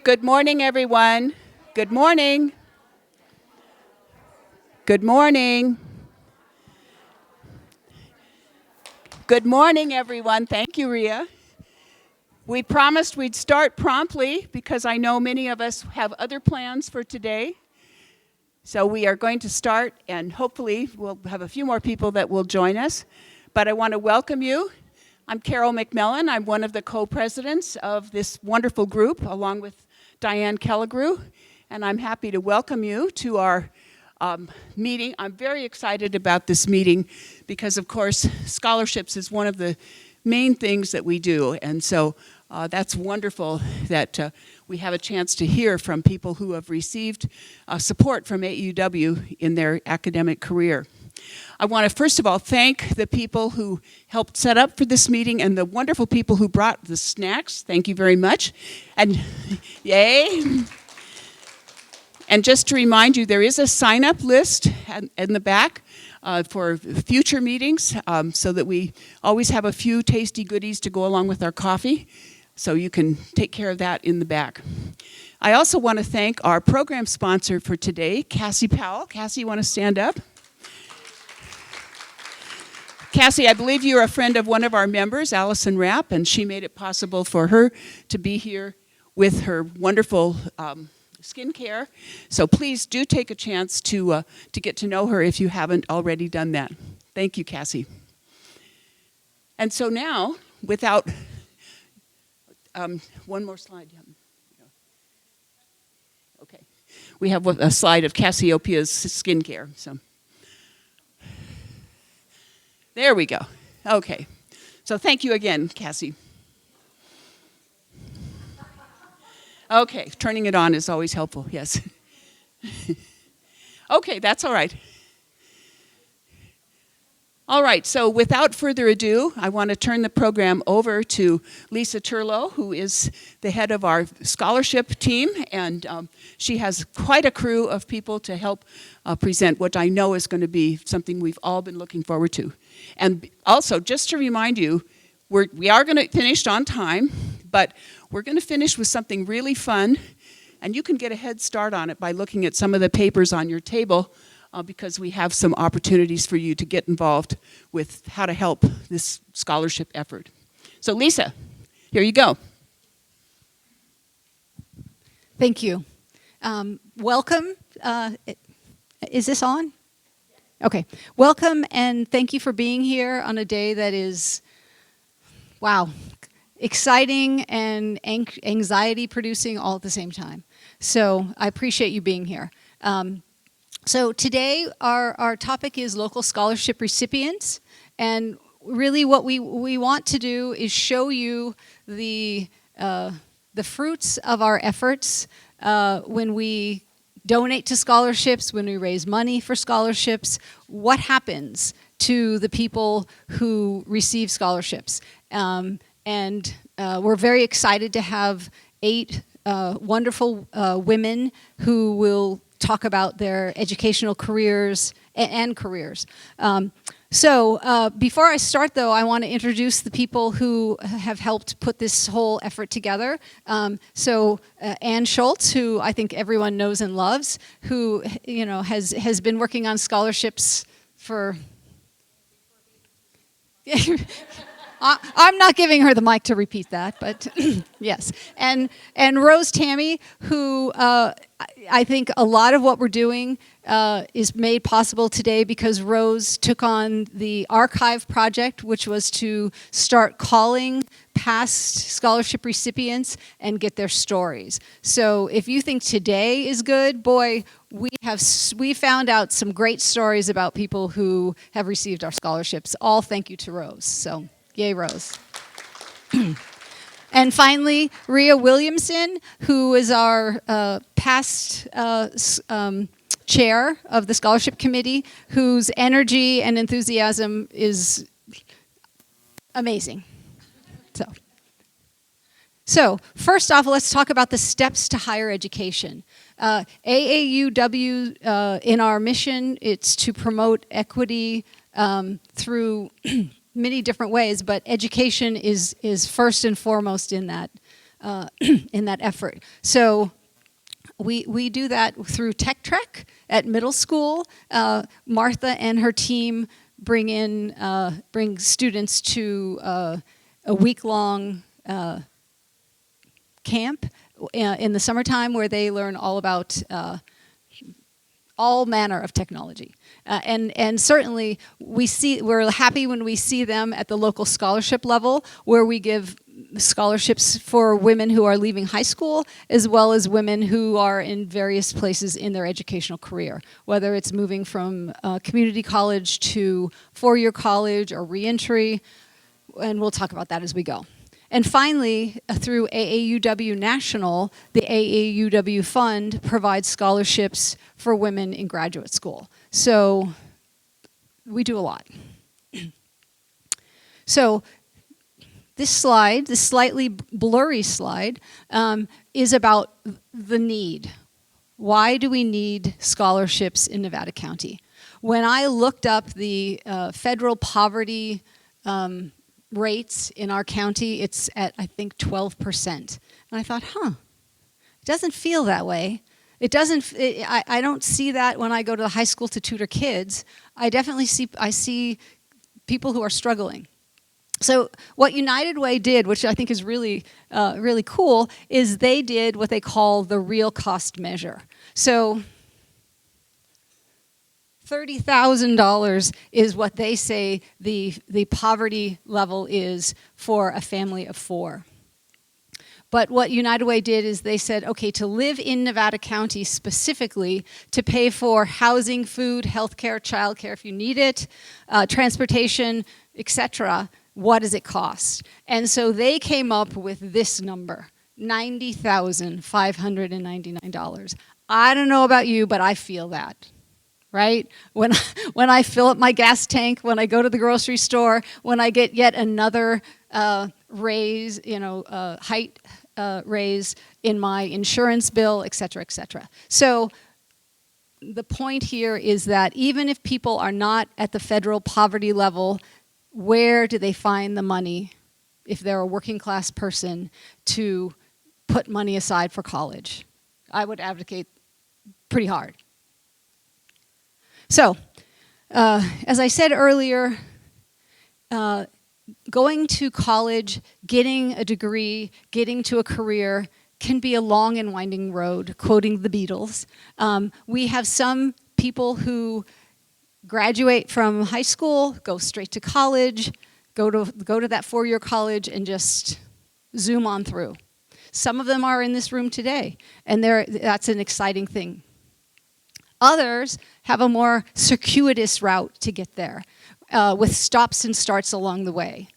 Good morning, everyone. Good morning. Good morning. Good morning, everyone. Thank you, Ria. We promised we'd start promptly because I know many of us have other plans for today. So we are going to start, and hopefully we'll have a few more people that will join us. But I want to welcome you. I'm Carol McMillan. I'm one of the co-presidents of this wonderful group, along with Diane Kelligrew, and I'm happy to welcome you to our meeting. I'm very excited about this meeting because, of course, scholarships is one of the main things that we do, and so that's wonderful that we have a chance to hear from people who have received support from AAUW in their academic career. I want to first of all thank the people who helped set up for this meeting and the wonderful people who brought the snacks. Thank you very much. And yay. And just to remind you, there is a sign-up list in the back for future meetings so that we always have a few tasty goodies to go along with our coffee. So you can take care of that in the back. I also want to thank our program sponsor for today, Cassie Powell. Cassie, you want to stand up? Cassie, I believe you're a friend of one of our members, Allison Rapp, and she made it possible for her to be here with her wonderful skincare. So please do take a chance to get to know her if you haven't already done that. Thank you, Cassie. And so now, without one more slide. Okay, we have a slide of Cassiopeia's skincare. So. There we go. Okay. So thank you again, Cassie. Okay, turning it on is always helpful, yes. Okay, that's all right. All right, so without further ado, I want to turn the program over to Lisa Turlow, who is the head of our scholarship team, and she has quite a crew of people to help present what I know is going to be something we've all been looking forward to. And also, just to remind you, we are going to finish on time, but we're going to finish with something really fun, and you can get a head start on it by looking at some of the papers on your table, because we have some opportunities for you to get involved with how to help this scholarship effort. So Lisa, here you go. Thank you. Welcome. Is this on? Okay. Welcome and thank you for being here on a day that is, wow, exciting and anxiety producing all at the same time. So I appreciate you being here. So today our topic is local scholarship recipients, and really what we want to do is show you the fruits of our efforts when we donate to scholarships, when we raise money for scholarships, what happens to the people who receive scholarships. And we're very excited to have 8 wonderful women who will talk about their educational careers and careers. So before I start, though, I want to introduce the people who have helped put this whole effort together. So Ann Schultz, who I think everyone knows and loves, who has been working on scholarships for. I'm not giving her the mic to repeat that, but yes. And Rose Tammy, who I think a lot of what we're doing is made possible today because Rose took on the archive project, which was to start calling past scholarship recipients and get their stories. So if you think today is good, boy, we found out some great stories about people who have received our scholarships. All thank you to Rose. So. Yay, Rose. And finally, Ria Williamson, who is our past chair of the scholarship committee, whose energy and enthusiasm is amazing. So first off, let's talk about the steps to higher education. AAUW, in our mission, it's to promote equity through many different ways, but education is first and foremost in that. in that effort. So we do that through Tech Trek at middle school. Martha and her team bring students to a week-long camp in the summertime where they learn all about all manner of technology. And certainly we're happy when we see them at the local scholarship level, where we give scholarships for women who are leaving high school, as well as women who are in various places in their educational career, whether it's moving from community college to four-year college or reentry, and we'll talk about that as we go. And finally, through AAUW National, the AAUW Fund provides scholarships for women in graduate school. So we do a lot. So this slide, this slightly blurry slide, is about the need. Why do we need scholarships in Nevada County? When I looked up the federal poverty rates in our county, it's at, I think, 12%. And I thought, it doesn't feel that way. It doesn't, I don't see that when I go to the high school to tutor kids. I definitely see people who are struggling. So what United Way did, which I think is really, really cool, is they did what they call the real cost measure. So $30,000 is what they say the poverty level is for a family of four. But what United Way did is they said, okay, to live in Nevada County specifically, to pay for housing, food, healthcare, childcare if you need it, transportation, etc., what does it cost? And so they came up with this number, $90,599. I don't know about you, but I feel that. Right? When I fill up my gas tank, when I go to the grocery store, when I get yet another raise, height raise in my insurance bill, et cetera, et cetera. So the point here is that even if people are not at the federal poverty level, where do they find the money, if they're a working class person, to put money aside for college? I would advocate pretty hard. So, as I said earlier, going to college, getting a degree, getting to a career can be a long and winding road, quoting the Beatles. We have some people who graduate from high school, go straight to college, go to that four-year college and just zoom on through. Some of them are in this room today, and that's an exciting thing. Others have a more circuitous route to get there, with stops and starts along the way.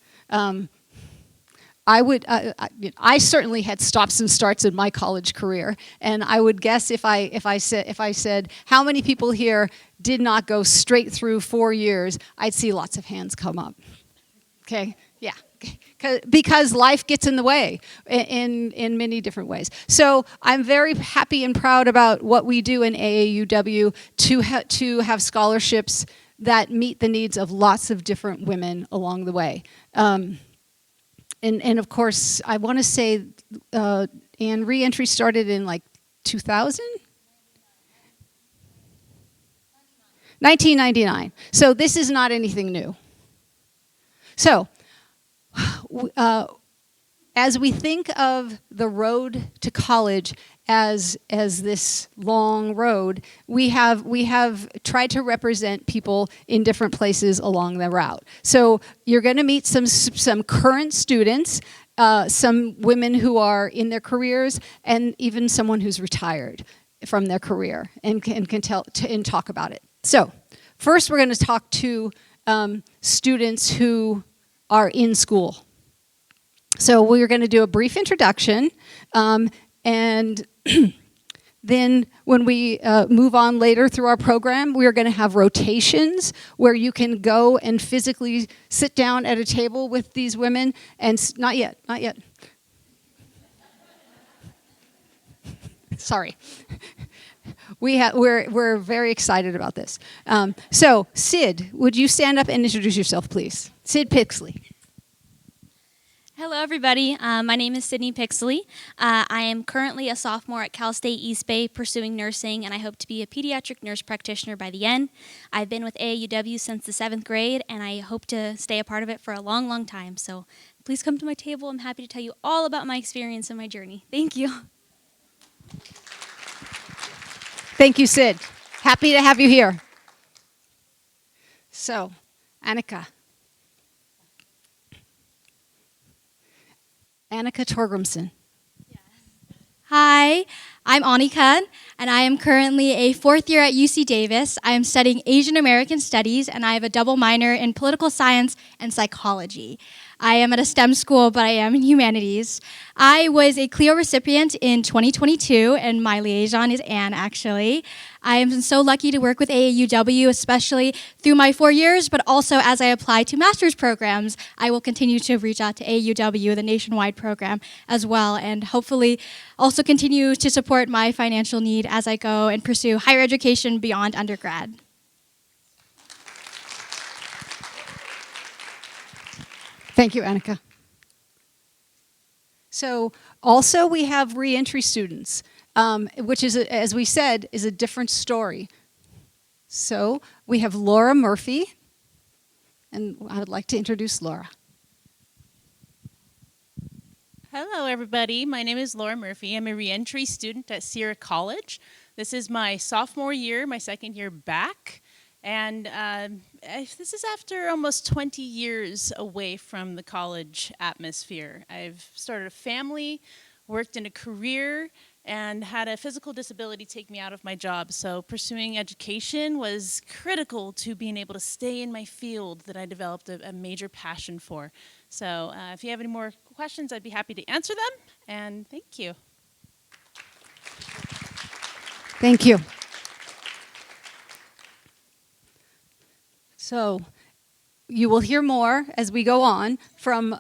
I certainly had stops and starts in my college career, and I would guess if I said how many people here did not go straight through 4 years, I'd see lots of hands come up. Okay, yeah. Because life gets in the way in many different ways. So I'm very happy and proud about what we do in AAUW to have scholarships that meet the needs of lots of different women along the way. And of course, I want to say, and reentry started in like 2000? 1999. So this is not anything new. So, as we think of the road to college as this long road, we have tried to represent people in different places along the route. So you're going to meet some current students, some women who are in their careers, and even someone who's retired from their career and can talk about it. So first, we're going to talk to students who are in school. So we're going to do a brief introduction, and then when we move on later through our program, we are going to have rotations where you can go and physically sit down at a table with these women, and not yet. Sorry. We're very excited about this. So, Sid, would you stand up and introduce yourself, please? Sid Pixley. Hello, everybody. My name is Sydney Pixley. I am currently a sophomore at Cal State East Bay pursuing nursing, and I hope to be a pediatric nurse practitioner by the end. I've been with AAUW since the 7th grade, and I hope to stay a part of it for a long, long time. So please come to my table. I'm happy to tell you all about my experience and my journey. Thank you. Thank you, Sid. Happy to have you here. So, Annika. Annika Torgrimson. Hi, I'm Anika, and I am currently a fourth year at UC Davis. I am studying Asian American Studies, and I have a double minor in political science and psychology. I am at a STEM school, but I am in humanities. I was a CLEO recipient in 2022, and my liaison is Anne, actually. I am so lucky to work with AAUW, especially through my 4 years, but also as I apply to master's programs, I will continue to reach out to AAUW, the nationwide program, as well, and hopefully also continue to support my financial need as I go and pursue higher education beyond undergrad. Thank you, Annika. So also we have reentry students, which is, as we said, is a different story. So we have Laura Murphy, and I would like to introduce Laura. Hello, everybody. My name is Laura Murphy. I'm a reentry student at Sierra College. This is my sophomore year, my second year back. And this is after almost 20 years away from the college atmosphere. I've started a family, worked in a career, and had a physical disability take me out of my job. So pursuing education was critical to being able to stay in my field that I developed a major passion for. So if you have any more questions, I'd be happy to answer them. And thank you. Thank you. So you will hear more as we go on from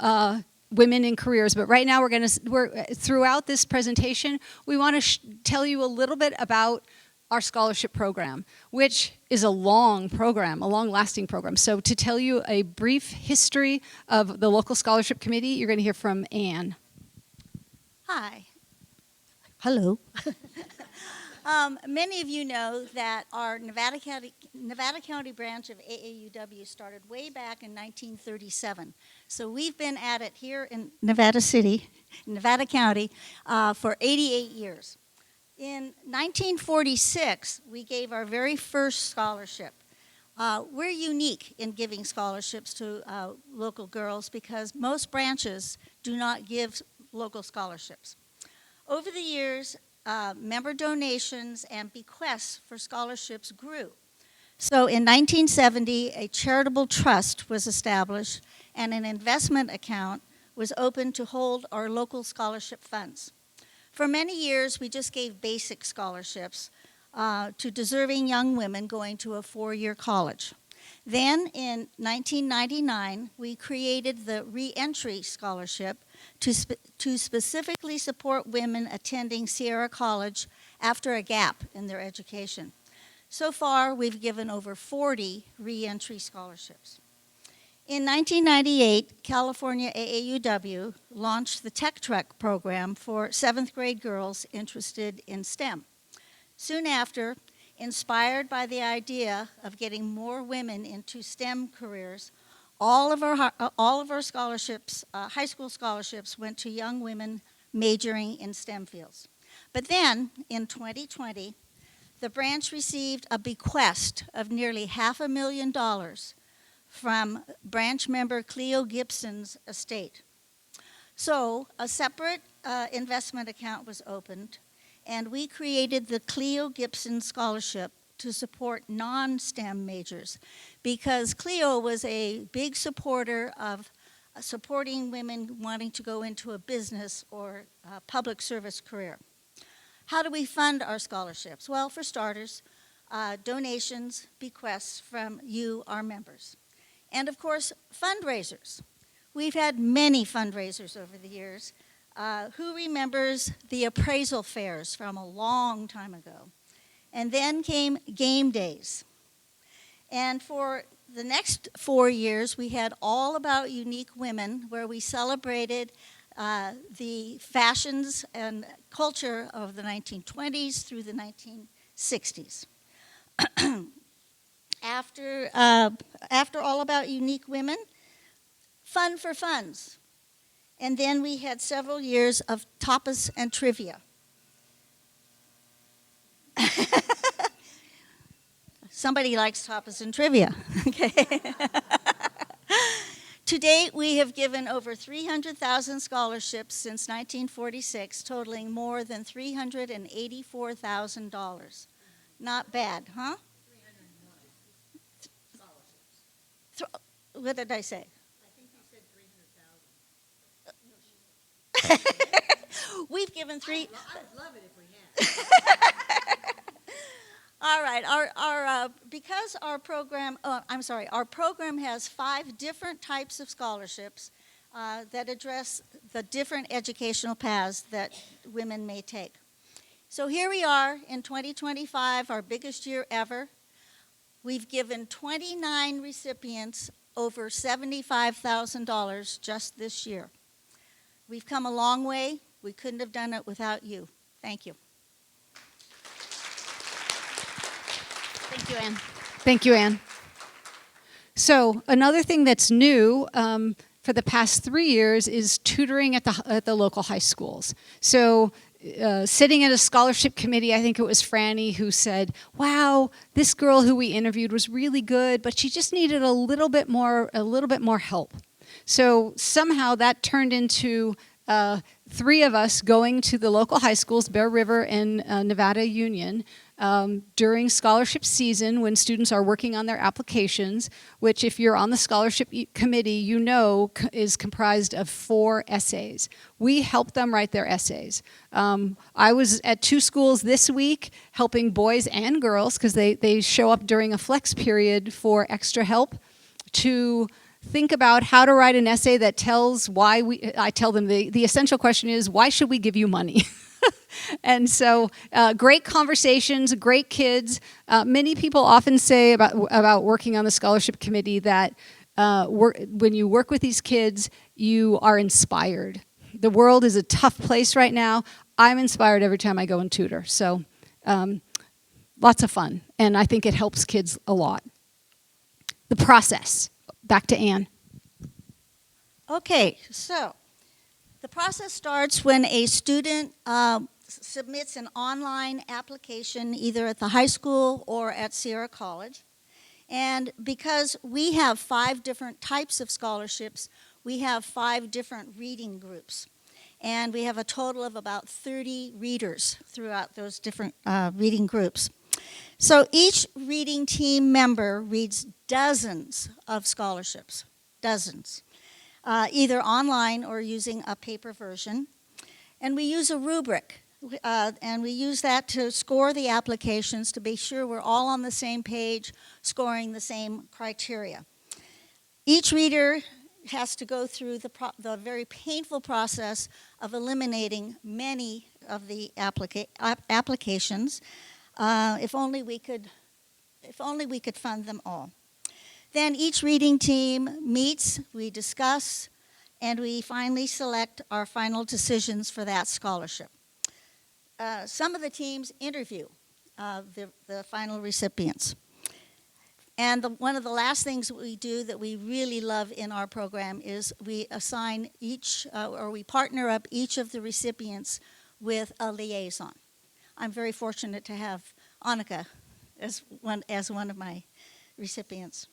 women in careers, but right now we're throughout this presentation, we want to tell you a little bit about our scholarship program, which is a long program, a long-lasting program. So to tell you a brief history of the local scholarship committee, you're going to hear from Anne. Hi. Hello. Many of you know that our Nevada County branch of AAUW started way back in 1937. So we've been at it here in Nevada City, Nevada County, for 88 years. In 1946, we gave our very first scholarship. We're unique in giving scholarships to local girls because most branches do not give local scholarships. Over the years, member donations and bequests for scholarships grew. So in 1970, a charitable trust was established and an investment account was opened to hold our local scholarship funds. For many years, we just gave basic scholarships to deserving young women going to a 4-year college. Then in 1999, we created the Reentry Scholarship to specifically support women attending Sierra College after a gap in their education. So far, we've given over 40 reentry scholarships. In 1998, California AAUW launched the Tech Trek program for 7th grade girls interested in STEM. Soon after, inspired by the idea of getting more women into STEM careers, all of our scholarships, high school scholarships, went to young women majoring in STEM fields. But then, in 2020, the branch received a bequest of nearly $500,000 from branch member Cleo Gibson's estate. So a separate investment account was opened, and we created the Cleo Gibson Scholarship to support non-STEM majors, because Cleo was a big supporter of supporting women wanting to go into a business or a public service career. How do we fund our scholarships? Well, for starters, donations, bequests from you, our members. And of course, fundraisers. We've had many fundraisers over the years. Who remembers the appraisal fairs from a long time ago? And then came game days. And for the next 4 years, we had All About Unique Women, where we celebrated the fashions and culture of the 1920s through the 1960s. After All About Unique Women, Fun for Funds. And then we had several years of tapas and trivia. Somebody likes tapas and trivia. Okay. To date, we have given over 300,000 scholarships since 1946, totaling more than $384,000. Not bad, huh? What did I say? I think you said 300,000. We've given three. I would love it if we had. All right, because our program, our program has 5 different types of scholarships that address the different educational paths that women may take. So here we are in 2025, our biggest year ever. We've given 29 recipients over $75,000 just this year. We've come a long way. We couldn't have done it without you. Thank you. Thank you, Ann. Thank you, Ann. So another thing that's new for the past 3 years is tutoring at the local high schools. So sitting at a scholarship committee, I think it was Franny who said, wow, this girl who we interviewed was really good, but she just needed a little bit more help. So somehow that turned into 3 of us going to the local high schools, Bear River and Nevada Union, during scholarship season when students are working on their applications, which if you're on the scholarship committee, you know is comprised of 4 essays. We help them write their essays. I was at 2 schools this week helping boys and girls, because they show up during a flex period for extra help, to think about how to write an essay that tells why I tell them the essential question is, why should we give you money? And so great conversations, great kids. Many people often say about working on the scholarship committee that when you work with these kids, you are inspired. The world is a tough place right now. I'm inspired every time I go and tutor. So lots of fun. And I think it helps kids a lot. The process. Back to Ann. Okay, so the process starts when a student submits an online application either at the high school or at Sierra College. And because we have 5 different types of scholarships, we have 5 different reading groups. And we have a total of about 30 readers throughout those different reading groups. So each reading team member reads dozens of scholarships, dozens, either online or using a paper version. And we use a rubric, and we use that to score the applications to be sure we're all on the same page, scoring the same criteria. Each reader has to go through the very painful process of eliminating many of the applications. If only we could fund them all. Then each reading team meets, we discuss, and we finally select our final decisions for that scholarship. Some of the teams interview the final recipients. And one of the last things that we do that we really love in our program is we assign we partner up each of the recipients with a liaison. I'm very fortunate to have Annika as one of my recipients.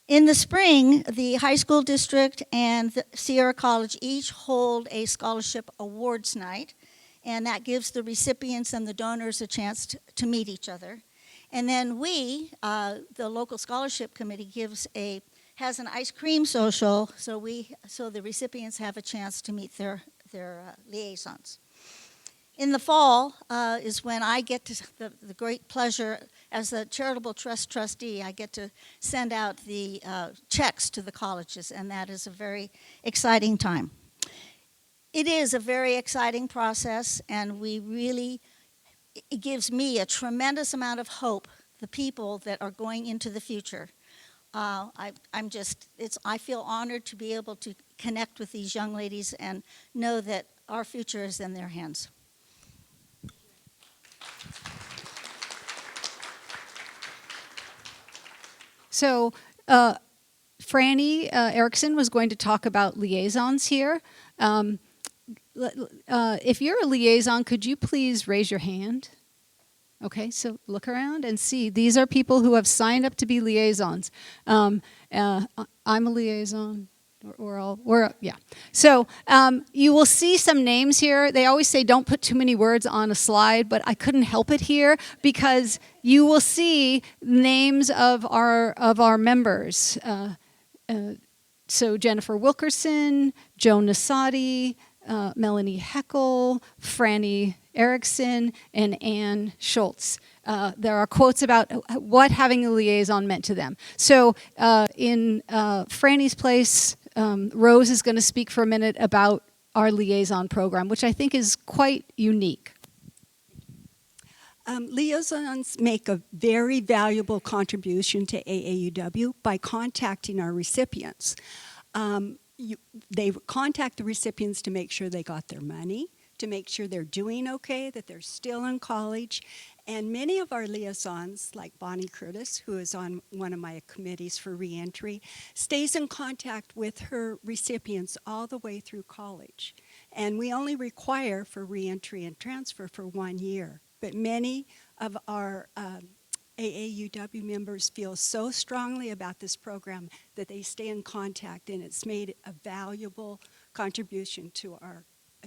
In the spring, the high school district and the Sierra College each hold a scholarship awards night, and that gives the recipients and the donors a chance to meet each other. And then we, the local scholarship committee, has an ice cream social, so the recipients have a chance to meet their liaisons. In the fall is when I get the great pleasure, as the charitable trust trustee, I get to send out the checks to the colleges, and that is a very exciting time. It is a very exciting process, and it gives me a tremendous amount of hope, the people that are going into the future. I feel honored to be able to connect with these young ladies and know that our future is in their hands. So, Franny Erickson was going to talk about liaisons here. If you're a liaison, could you please raise your hand? Okay, so look around and see. These are people who have signed up to be liaisons. I'm a liaison. Yeah. So you will see some names here. They always say don't put too many words on a slide, but I couldn't help it here because you will see names of our members. So Jennifer Wilkerson, Joan Nasati, Melanie Heckel, Franny Erickson, and Ann Schultz. There are quotes about what having a liaison meant to them. So in Franny's place, Rose is going to speak for a minute about our liaison program, which I think is quite unique. Liaisons make a very valuable contribution to AAUW by contacting our recipients. They contact the recipients to make sure they got their money, to make sure they're doing okay, that they're still in college. And many of our liaisons, like Bonnie Curtis, who is on one of my committees for reentry, stays in contact with her recipients all the way through college. And we only require for reentry and transfer for 1 year. But many of our AAUW members feel so strongly about this program that they stay in contact, and it's made a valuable contribution to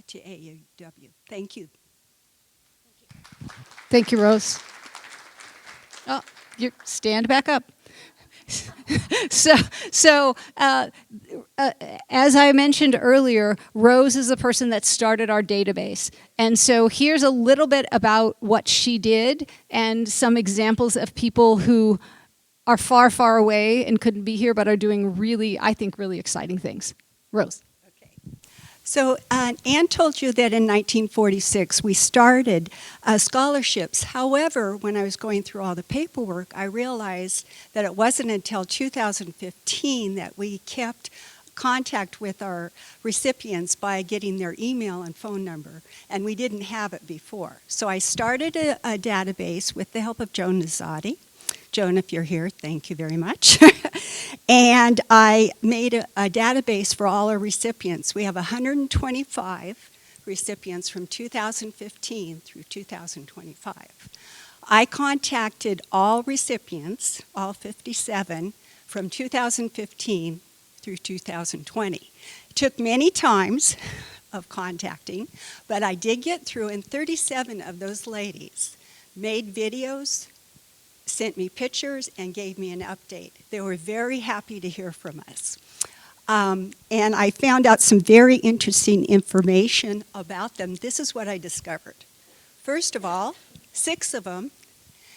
AAUW. Thank you. Thank you, Rose. Oh, you stand back up. So as I mentioned earlier, Rose is the person that started our database. And so here's a little bit about what she did and some examples of people who are far, far away and couldn't be here but are doing really, I think, really exciting things. Rose. So Ann told you that in 1946 we started scholarships. However, when I was going through all the paperwork, I realized that it wasn't until 2015 that we kept contact with our recipients by getting their email and phone number, and we didn't have it before. So I started a database with the help of Joan Nasati. Joan, if you're here, thank you very much. And I made a database for all our recipients. We have 125 recipients from 2015 through 2025. I contacted all recipients, all 57, from 2015 through 2020. It took many times of contacting, but I did get through, and 37 of those ladies made videos, sent me pictures, and gave me an update. They were very happy to hear from us. And I found out some very interesting information about them. This is what I discovered. First of all, 6 of them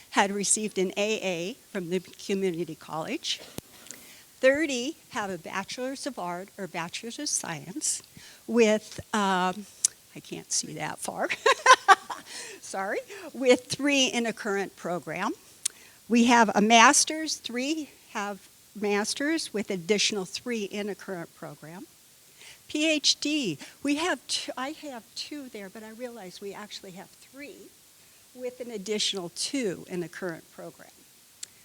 had received an AA from the community college. 30 have a Bachelor's of Art or Bachelor's of Science with, I can't see that far, sorry, with 3 in a current program. We have a master's, 3 have masters with additional 3 in a current program. PhD, I have 2 there, but I realize we actually have 3 with an additional 2 in the current program.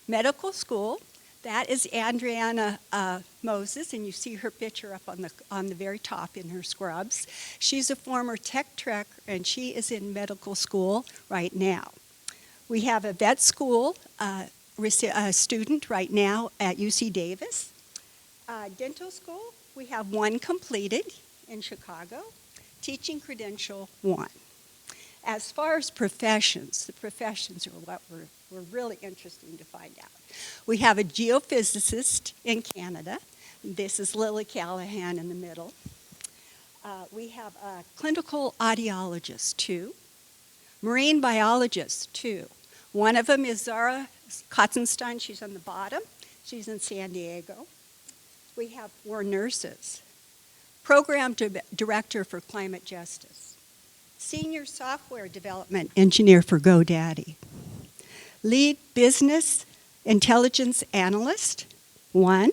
Medical school, that is Andriana Moses, and you see her picture up on the very top in her scrubs. She's a former tech trek, and she is in medical school right now. We have a vet school student right now at UC Davis. Dental school, we have 1 completed in Chicago. Teaching credential 1. As far as professions, the professions are what we're really interesting to find out. We have a geophysicist in Canada. This is Lily Callahan in the middle. We have a clinical audiologist, 2. Marine biologist, 2. One of them is Zara Kotzenstein. She's on the bottom. She's in San Diego. We have 4 nurses. Program director for climate justice. Senior software development engineer for GoDaddy. Lead business intelligence analyst 1.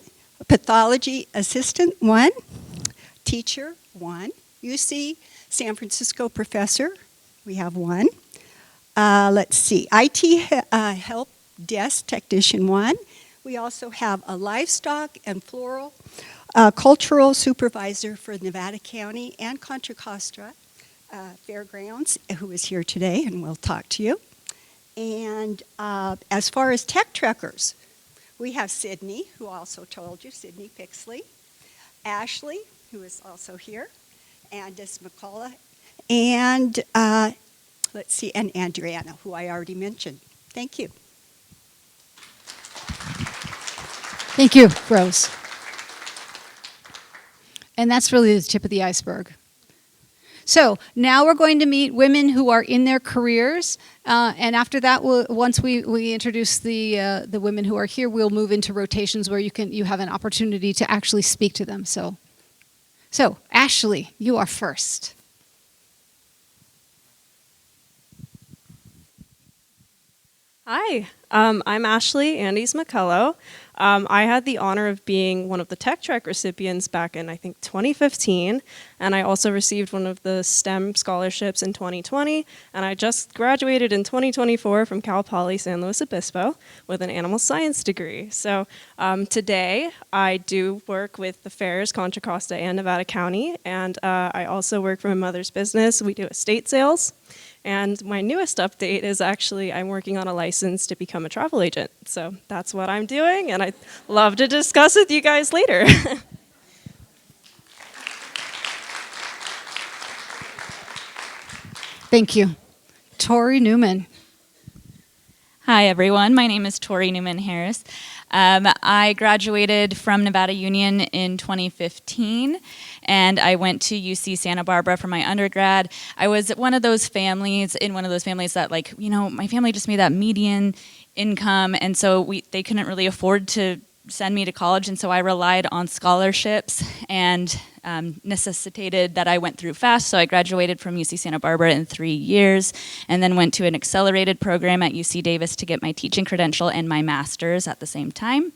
Pathology assistant, 1. Teacher, 1. UC San Francisco professor, we have 1. Let's see, IT help desk technician, 1. We also have a livestock and floral cultural supervisor for Nevada County and Contra Costa Fairgrounds, who is here today and will talk to you. And as far as tech truckers, we have Sydney, who also told you, Sydney Pixley, Ashley, who is also here, Andis McCullough, and let's see, and Adriana, who I already mentioned. Thank you. Thank you, Rose. And that's really the tip of the iceberg. So now we're going to meet women who are in their careers, and after that, once we introduce the women who are here, we'll move into rotations where you have an opportunity to actually speak to them. So Ashley, you are first. Hi, I'm Ashley Andes McCullough. I had the honor of being one of the Tech Trek recipients back in, I think, 2015, and I also received one of the STEM scholarships in 2020, and I just graduated in 2024 from Cal Poly San Luis Obispo with an animal science degree. So today, I do work with the fairs, Contra Costa and Nevada County, and I also work for my mother's business. We do estate sales. And my newest update is actually I'm working on a license to become a travel agent. So that's what I'm doing, and I'd love to discuss with you guys later. Thank you. Tori Newman. Hi, everyone. My name is Tori Newman Harris. I graduated from Nevada Union in 2015, and I went to UC Santa Barbara for my undergrad. I was one of those families, that, like, you know, my family just made that median income, and so they couldn't really afford to send me to college, and so I relied on scholarships and necessitated that I went through fast. So I graduated from UC Santa Barbara in 3 years and then went to an accelerated program at UC Davis to get my teaching credential and my master's at the same time.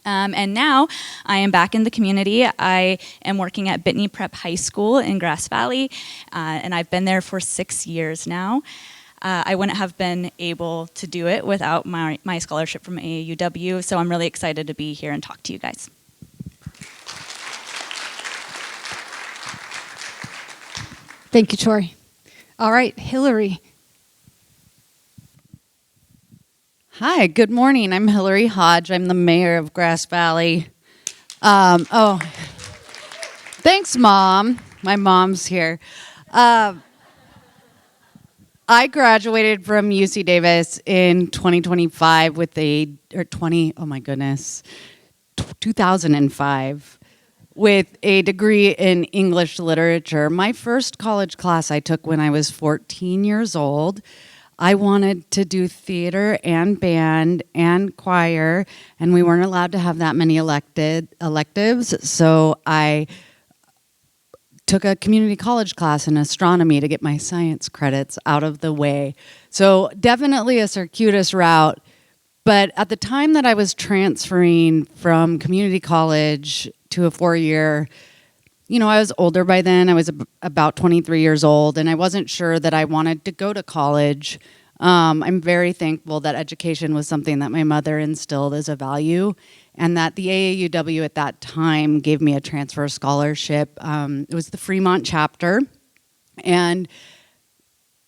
And now I am back in the community. I am working at Bitney Prep High School in Grass Valley, and I've been there for 6 years now. I wouldn't have been able to do it without my scholarship from AAUW, so I'm really excited to be here and talk to you guys. Thank you, Tori. All right, Hillary. Hi, good morning. I'm Hillary Hodge. I'm the mayor of Grass Valley. Thanks, Mom. My mom's here. I graduated from UC Davis in 2005 with 2005 with a degree in English literature. My first college class I took when I was 14 years old. I wanted to do theater and band and choir, and we weren't allowed to have that many electives, so I took a community college class in astronomy to get my science credits out of the way. So definitely a circuitous route, but at the time that I was transferring from community college to a 4-year, you know, I was older by then. I was about 23 years old, and I wasn't sure that I wanted to go to college. I'm very thankful that education was something that my mother instilled as a value, and that the AAUW at that time gave me a transfer scholarship. It was the Fremont chapter, and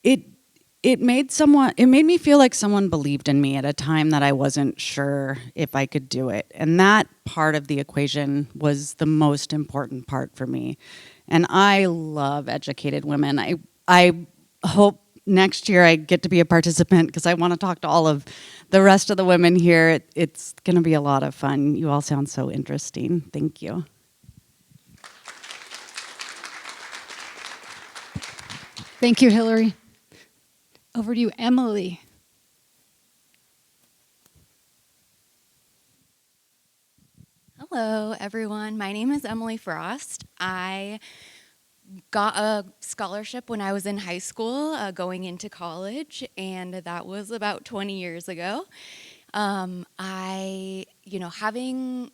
it made me feel like someone believed in me at a time that I wasn't sure if I could do it. And that part of the equation was the most important part for me. And I love educated women. I hope next year I get to be a participant because I want to talk to all of the rest of the women here. It's going to be a lot of fun. You all sound so interesting. Thank you. Thank you, Hillary. Over to you, Emily. Hello, everyone. My name is Emily Frost. I got a scholarship when I was in high school going into college, and that was about 20 years ago. Having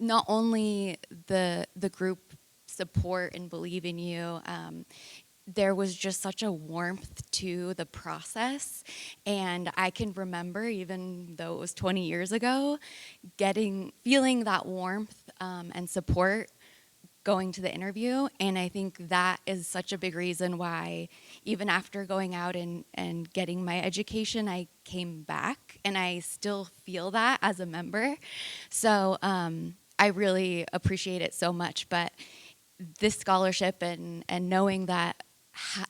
not only the group support and believe in you, there was just such a warmth to the process. And I can remember, even though it was 20 years ago, feeling that warmth and support going to the interview. And I think that is such a big reason why, even after going out and getting my education, I came back, and I still feel that as a member. So I really appreciate it so much. But this scholarship and knowing that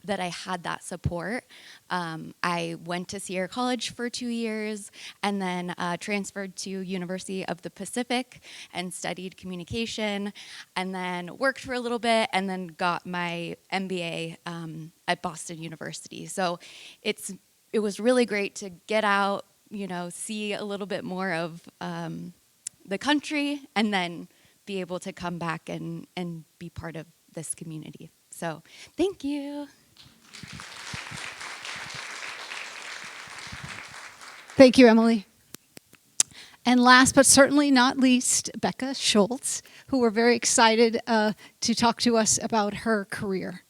I had that support. I went to Sierra College for 2 years, and then transferred to University of the Pacific and studied communication, and then worked for a little bit, and then got my MBA at Boston University. So it was really great to get out, see a little bit more of the country, and then be able to come back and be part of this community. So, thank you. Thank you, Emily. And last but certainly not least, Becca Schultz, who we're very excited to talk to us about her career.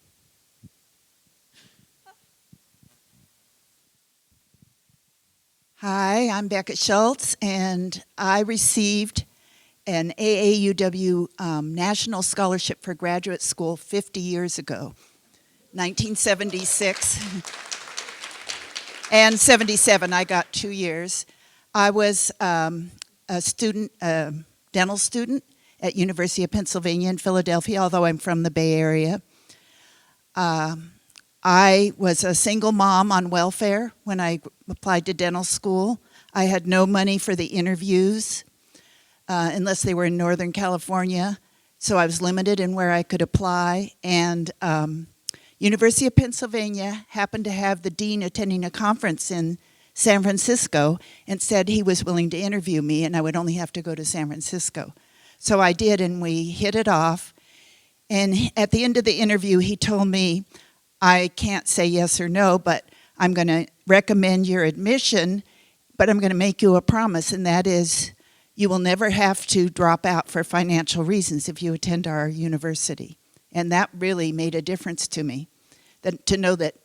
Hi, I'm Becca Schultz, and I received an AAUW National Scholarship for Graduate School 50 years ago, 1976. And 77, I got 2 years. I was a student, dental student at University of Pennsylvania in Philadelphia, although I'm from the Bay Area. I was a single mom on welfare when I applied to dental school. I had no money for the interviews, unless they were in Northern California, so I was limited in where I could apply. And University of Pennsylvania happened to have the dean attending a conference in San Francisco and said he was willing to interview me, and I would only have to go to San Francisco. So I did, and we hit it off. And at the end of the interview, he told me, I can't say yes or no, but I'm going to recommend your admission, but I'm going to make you a promise, and that is you will never have to drop out for financial reasons if you attend our university. And that really made a difference to me, to know that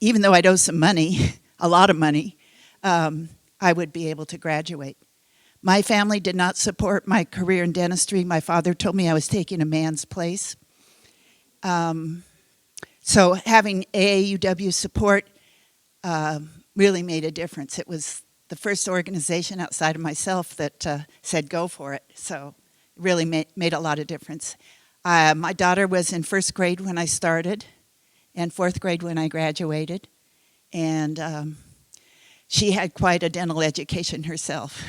even though I'd owe some money, a lot of money, I would be able to graduate. My family did not support my career in dentistry. My father told me I was taking a man's place. So having AAUW support really made a difference. It was the first organization outside of myself that said go for it. So it really made a lot of difference. My daughter was in first grade when I started and fourth grade when I graduated. And she had quite a dental education herself.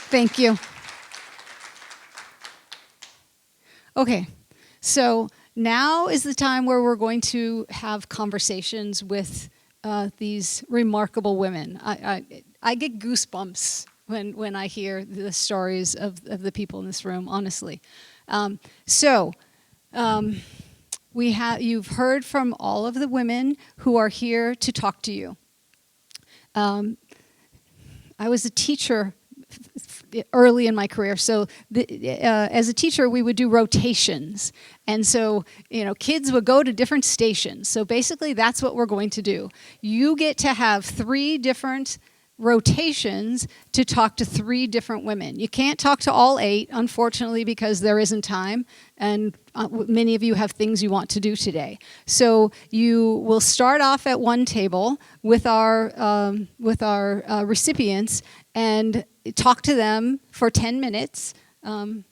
Thank you. Okay, so now is the time where we're going to have conversations with these remarkable women. I get goosebumps when I hear the stories of the people in this room, honestly. You've heard from all of the women who are here to talk to you. I was a teacher early in my career, so as a teacher we would do rotations, and so kids would go to different stations. So basically that's what we're going to do. You get to have 3 different rotations to talk to 3 different women. You can't talk to all 8, unfortunately, because there isn't time, and many of you have things you want to do today. So you will start off at one table with our recipients and talk to them for 10 minutes. I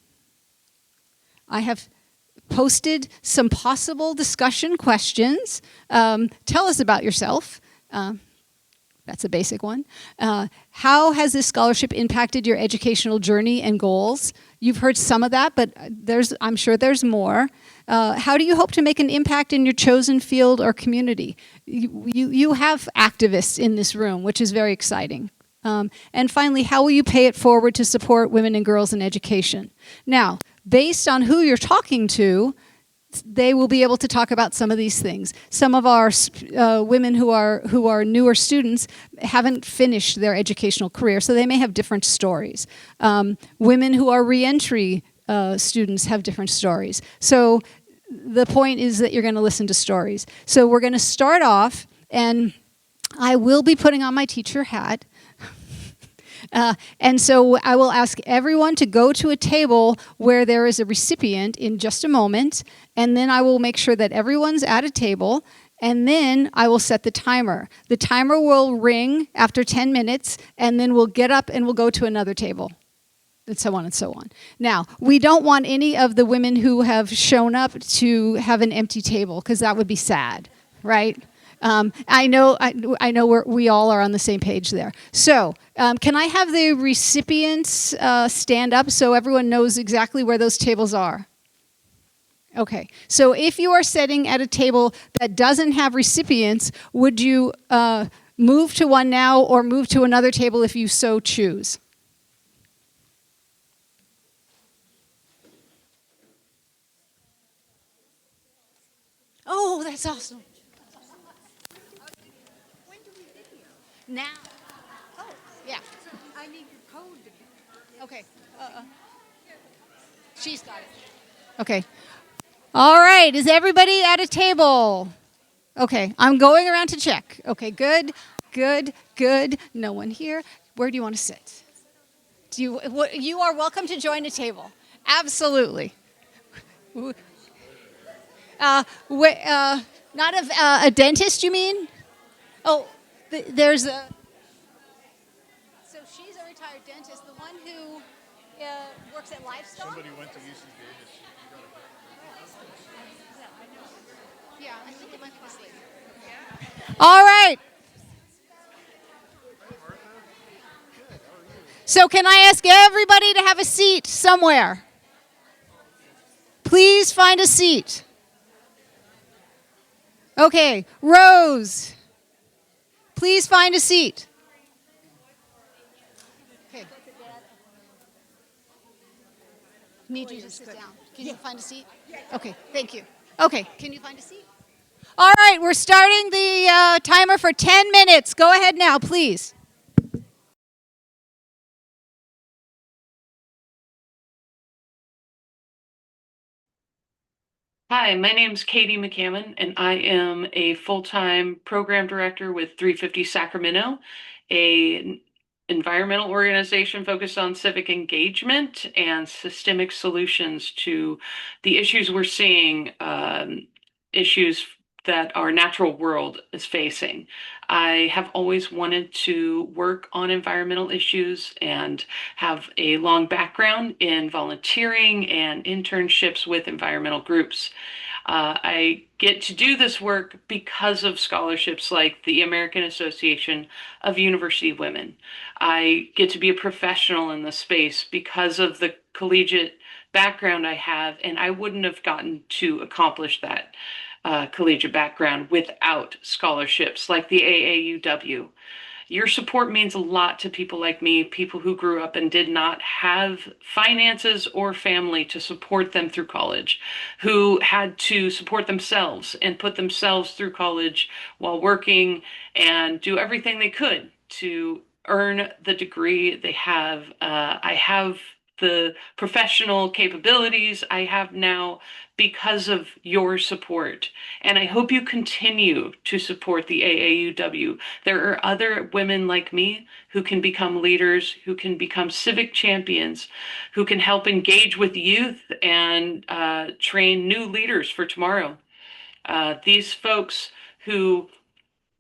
have posted some possible discussion questions. Tell us about yourself. That's a basic one. How has this scholarship impacted your educational journey and goals? You've heard some of that, but I'm sure there's more. How do you hope to make an impact in your chosen field or community? You have activists in this room, which is very exciting. And finally, how will you pay it forward to support women and girls in education? Now, based on who you're talking to, they will be able to talk about some of these things. Some of our women who are newer students haven't finished their educational career, so they may have different stories. Women who are reentry students have different stories. So the point is that you're going to listen to stories. So we're going to start off, and I will be putting on my teacher hat. And so I will ask everyone to go to a table where there is a recipient in just a moment, and then I will make sure that everyone's at a table, and then I will set the timer. The timer will ring after 10 minutes, and then we'll get up and we'll go to another table, and so on and so on. Now, we don't want any of the women who have shown up to have an empty table, because that would be sad, right? I know we all are on the same page there. So, can I have the recipients stand up so everyone knows exactly where those tables are? Okay. So, if you are sitting at a table that doesn't have recipients, would you move to one now or move to another table if you so choose? Oh, that's awesome. Now. Oh, yeah. I need your code. Okay. She's got it. Okay. All right. Is everybody at a table? Okay. I'm going around to check. Okay. Good. Good. Good. No one here. Where do you want to sit? You are welcome to join a table. Absolutely. Not a dentist, you mean? Oh. There's a. So she's a retired dentist. The one who works at Livestock. Somebody went to UC Davis. Yeah, I think it might be this lady. All right. So can I ask everybody to have a seat somewhere? Please find a seat. Okay, Rose. Please find a seat. Okay. Need you to sit down. Can you find a seat? Okay, thank you. Okay, can you find a seat? All right, we're starting the timer for 10 minutes. Go ahead now, please. Hi, my name's Katie McCammon, and I am a full-time program director with 350 Sacramento, an environmental organization focused on civic engagement and systemic solutions to the issues we're seeing, issues that our natural world is facing. I have always wanted to work on environmental issues and have a long background in volunteering and internships with environmental groups. I get to do this work because of scholarships like the American Association of University Women. I get to be a professional in this space because of the collegiate background I have, and I wouldn't have gotten to accomplish that collegiate background without scholarships like the AAUW. Your support means a lot to people like me, people who grew up and did not have finances or family to support them through college, who had to support themselves and put themselves through college while working and do everything they could to earn the degree they have. I have the professional capabilities I have now because of your support. And I hope you continue to support the AAUW. There are other women like me who can become leaders, who can become civic champions, who can help engage with youth and train new leaders for tomorrow. These folks who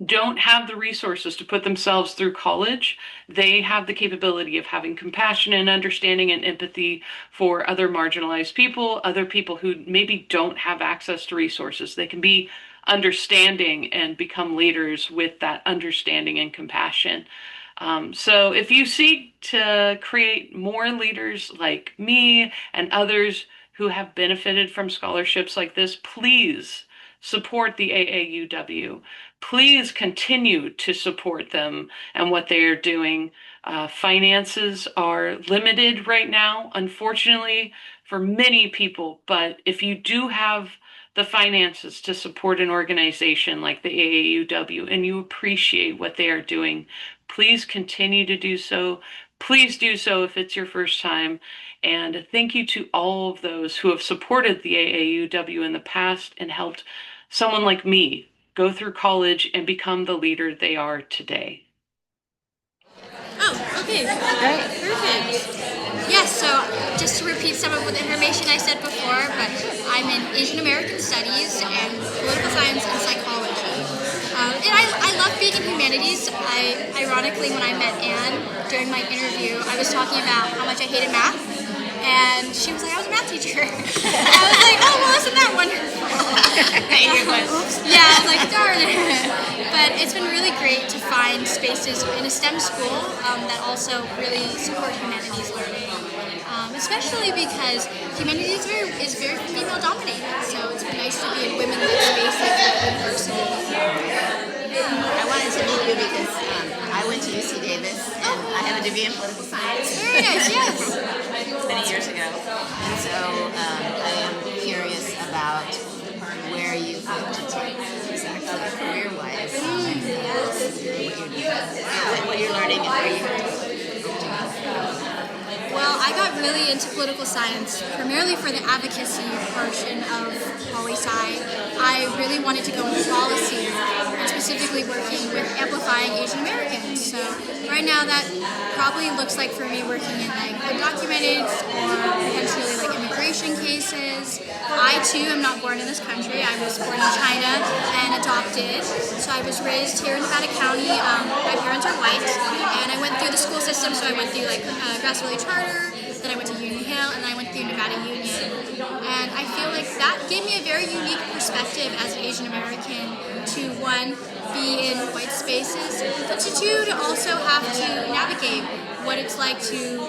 don't have the resources to put themselves through college, they have the capability of having compassion and understanding and empathy for other marginalized people, other people who maybe don't have access to resources. They can be understanding and become leaders with that understanding and compassion. So if you seek to create more leaders like me and others who have benefited from scholarships like this, please support the AAUW. Please continue to support them and what they are doing. Finances are limited right now, unfortunately, for many people. But if you do have the finances to support an organization like the AAUW and you appreciate what they are doing, please continue to do so. Please do so if it's your first time. And thank you to all of those who have supported the AAUW in the past and helped someone like me go through college and become the leader they are today. Oh, okay. Great. Perfect. Yes, so just to repeat some of the information I said before, but I'm in Asian American Studies and Political Science and Psychology. And I love being in humanities. Ironically, when I met Anne during my interview, I was talking about how much I hated math. And she was like, I was a math teacher. And I was like, oh, well, isn't that wonderful? Yeah, I was like, darn it. But it's been really great to find spaces in a STEM school that also really support humanities learning. Especially because humanities is very female dominated. So it's been nice to be in women-led spaces at university. I wanted to meet you because I went to UC Davis and I have a degree in political science. Very nice, yes. Many years ago. And so I am curious about where you hope to take exactly career-wise. What you're learning and where you hope to go. Well, I got really into political science primarily for the advocacy portion of poli-sci. I really wanted to go into policy and specifically working with amplifying Asian Americans. So right now that probably looks like for me working in like undocumented or potentially like immigration cases. I too am not born in this country. I was born in China and adopted. So I was raised here in Nevada County. My parents are white and I went through the school system. So I went through like Grass Valley Charter, then I went to Union Hill, and then I went through Nevada Union. And I feel like that gave me a very unique perspective as an Asian American to, one, be in white spaces, but to two, to also have to navigate what it's like to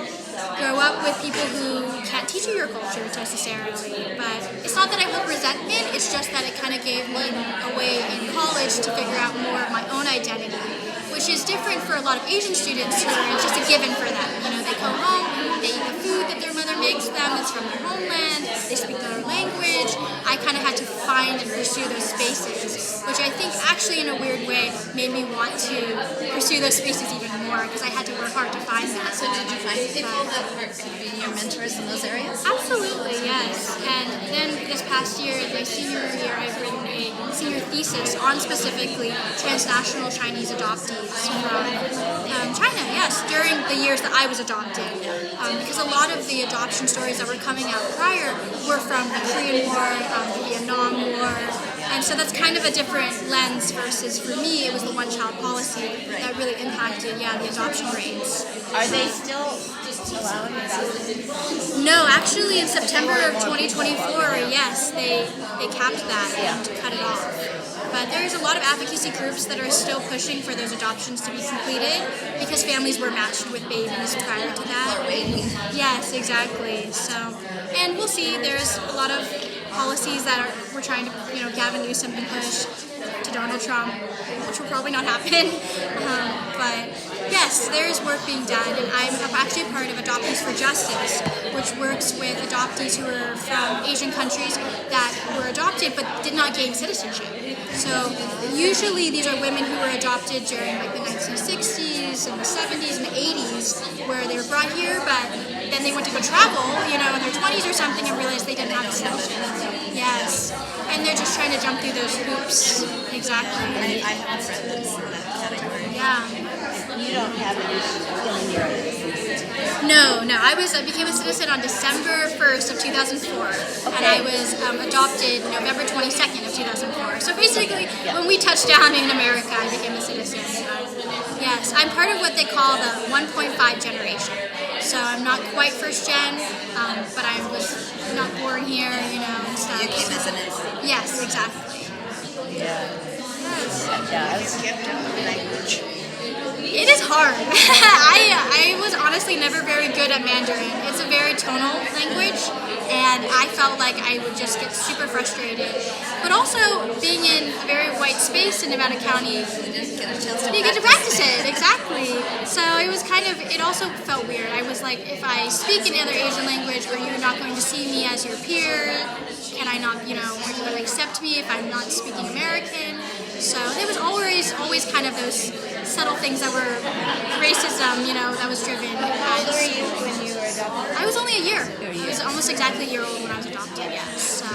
grow up with people who can't teach you your culture necessarily. But it's not that I hold resentment, it's just that it kind of gave me a way in college to figure out more of my own identity, which is different for a lot of Asian students who are just a given for them. You know, they go home, they eat the food that their mother makes them, it's from their homeland, they speak their language. I kind of had to find and pursue those spaces, which I think actually in a weird way made me want to pursue those spaces even more because I had to work hard to find that. So did you find people that could be your mentors in those areas? Absolutely, yes. And then this past year, my senior year, I've written a senior thesis on specifically transnational Chinese adoptees from China, yes, during the years that I was adopted. Because a lot of the adoption stories that were coming out prior were from the Korean War, the Vietnam War, and so that's kind of a different lens versus for me, it was the one-child policy that really impacted, the adoption rates. Are they still allowing adoption? No, actually in September of 2024, yes, they capped that and cut it off. But there's a lot of advocacy groups that are still pushing for those adoptions to be completed because families were matched with babies prior to that. Yes, exactly. So, and we'll see. There's a lot of policies that we're trying to, Gavin Newsom can push to Donald Trump, which will probably not happen. But yes, there is work being done, and I'm actually a part of Adoptees for Justice, which works with adoptees who are from Asian countries that were adopted but did not gain citizenship. So usually these are women who were adopted during like the 1960s and the 70s and the 80s, where they were brought here, but then they went to go travel, in their 20s or something, and realized they didn't have citizenship. Yes, and they're just trying to jump through those hoops. Exactly. I have a friend that's in that category. Yeah. You don't have an issue feeling you're a citizen? No. I became a citizen on December 1st of 2004, and I was adopted November 22nd of 2004. So basically, when we touched down in America, I became a citizen. Yes, I'm part of what they call the 1.5 generation. So I'm not quite first gen, but I was not born here, and stuff. You came as an infant? Yes, exactly. Yeah. Yes. Yeah, I was kept out of language. It is hard. I was honestly never very good at Mandarin. It's a very tonal language, and I felt like I would just get super frustrated. But also, being in a very white space in Nevada County, you get to practice it, exactly. So it was it also felt weird. I was like, if I speak any other Asian language, are you not going to see me as your peer? Can I not, are you going to accept me if I'm not speaking American? So there was always kind of those subtle things that were racism, that was driven. How old were you when you were adopted? I was only a year. I was almost exactly a year old when I was adopted, yes. So,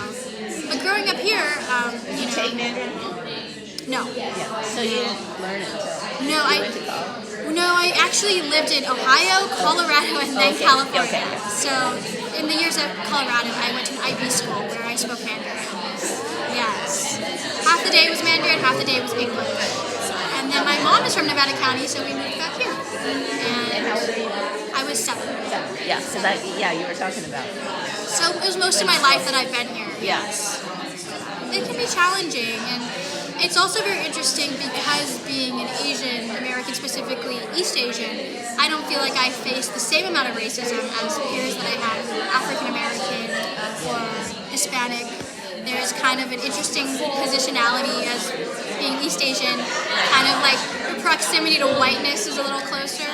but growing up here, Did you take Mandarin? No. Yeah. So you didn't learn it until No, you went to college? No, I actually lived in Ohio, Colorado, and then California. Okay. So in the years at Colorado, I went to an IB school where I spoke Mandarin. Yes. Half the day was Mandarin, half the day was English. And then my mom is from Nevada County, so we moved back here. And how old were you? I was 7. Yeah, so you were talking about. So it was most of my life that I've been here. Yes. It can be challenging, and it's also very interesting because being an Asian American, specifically East Asian, I don't feel like I face the same amount of racism as peers that I have who are African American or Hispanic. There's kind of an interesting positionality as being East Asian, kind of like the proximity to whiteness is a little closer.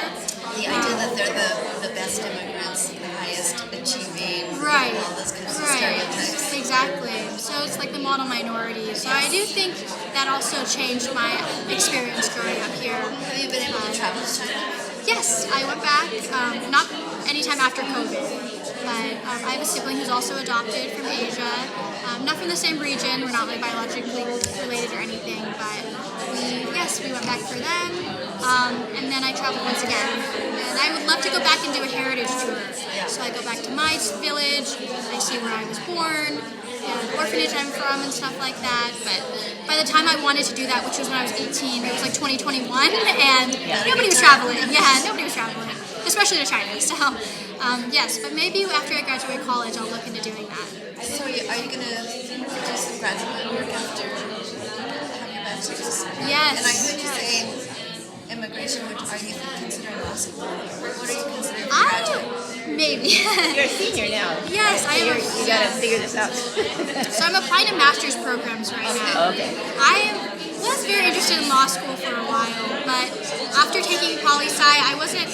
The idea that they're the best immigrants, the highest achieving, Right. all those kinds of stereotypes. Exactly. So it's like the model minority. So I do think that also changed my experience growing up here. Have you been able to travel to China? Yes, I went back, not anytime after COVID, but I have a sibling who's also adopted from Asia, not from the same region, we're not like biologically related or anything, but we went back for them, and then I traveled once again, and I would love to go back and do a heritage tour, so I go back to my village, I see where I was born, the orphanage I'm from and stuff like that, but by the time I wanted to do that, which was when I was 18, it was like 2021, and nobody was traveling. Yeah, nobody was traveling, especially to China. So, yes, but maybe after I graduate college, I'll look into doing that. So are you going to do some graduate work after having your bachelor's? Yes. And I heard you say immigration, are you considering law school? What are you considering for graduate? Maybe. You're a senior now. Yes, I am. You got to figure this out. So I'm applying to master's programs right now. Okay. I was very interested in law school for a while, but after taking poli-sci, I wasn't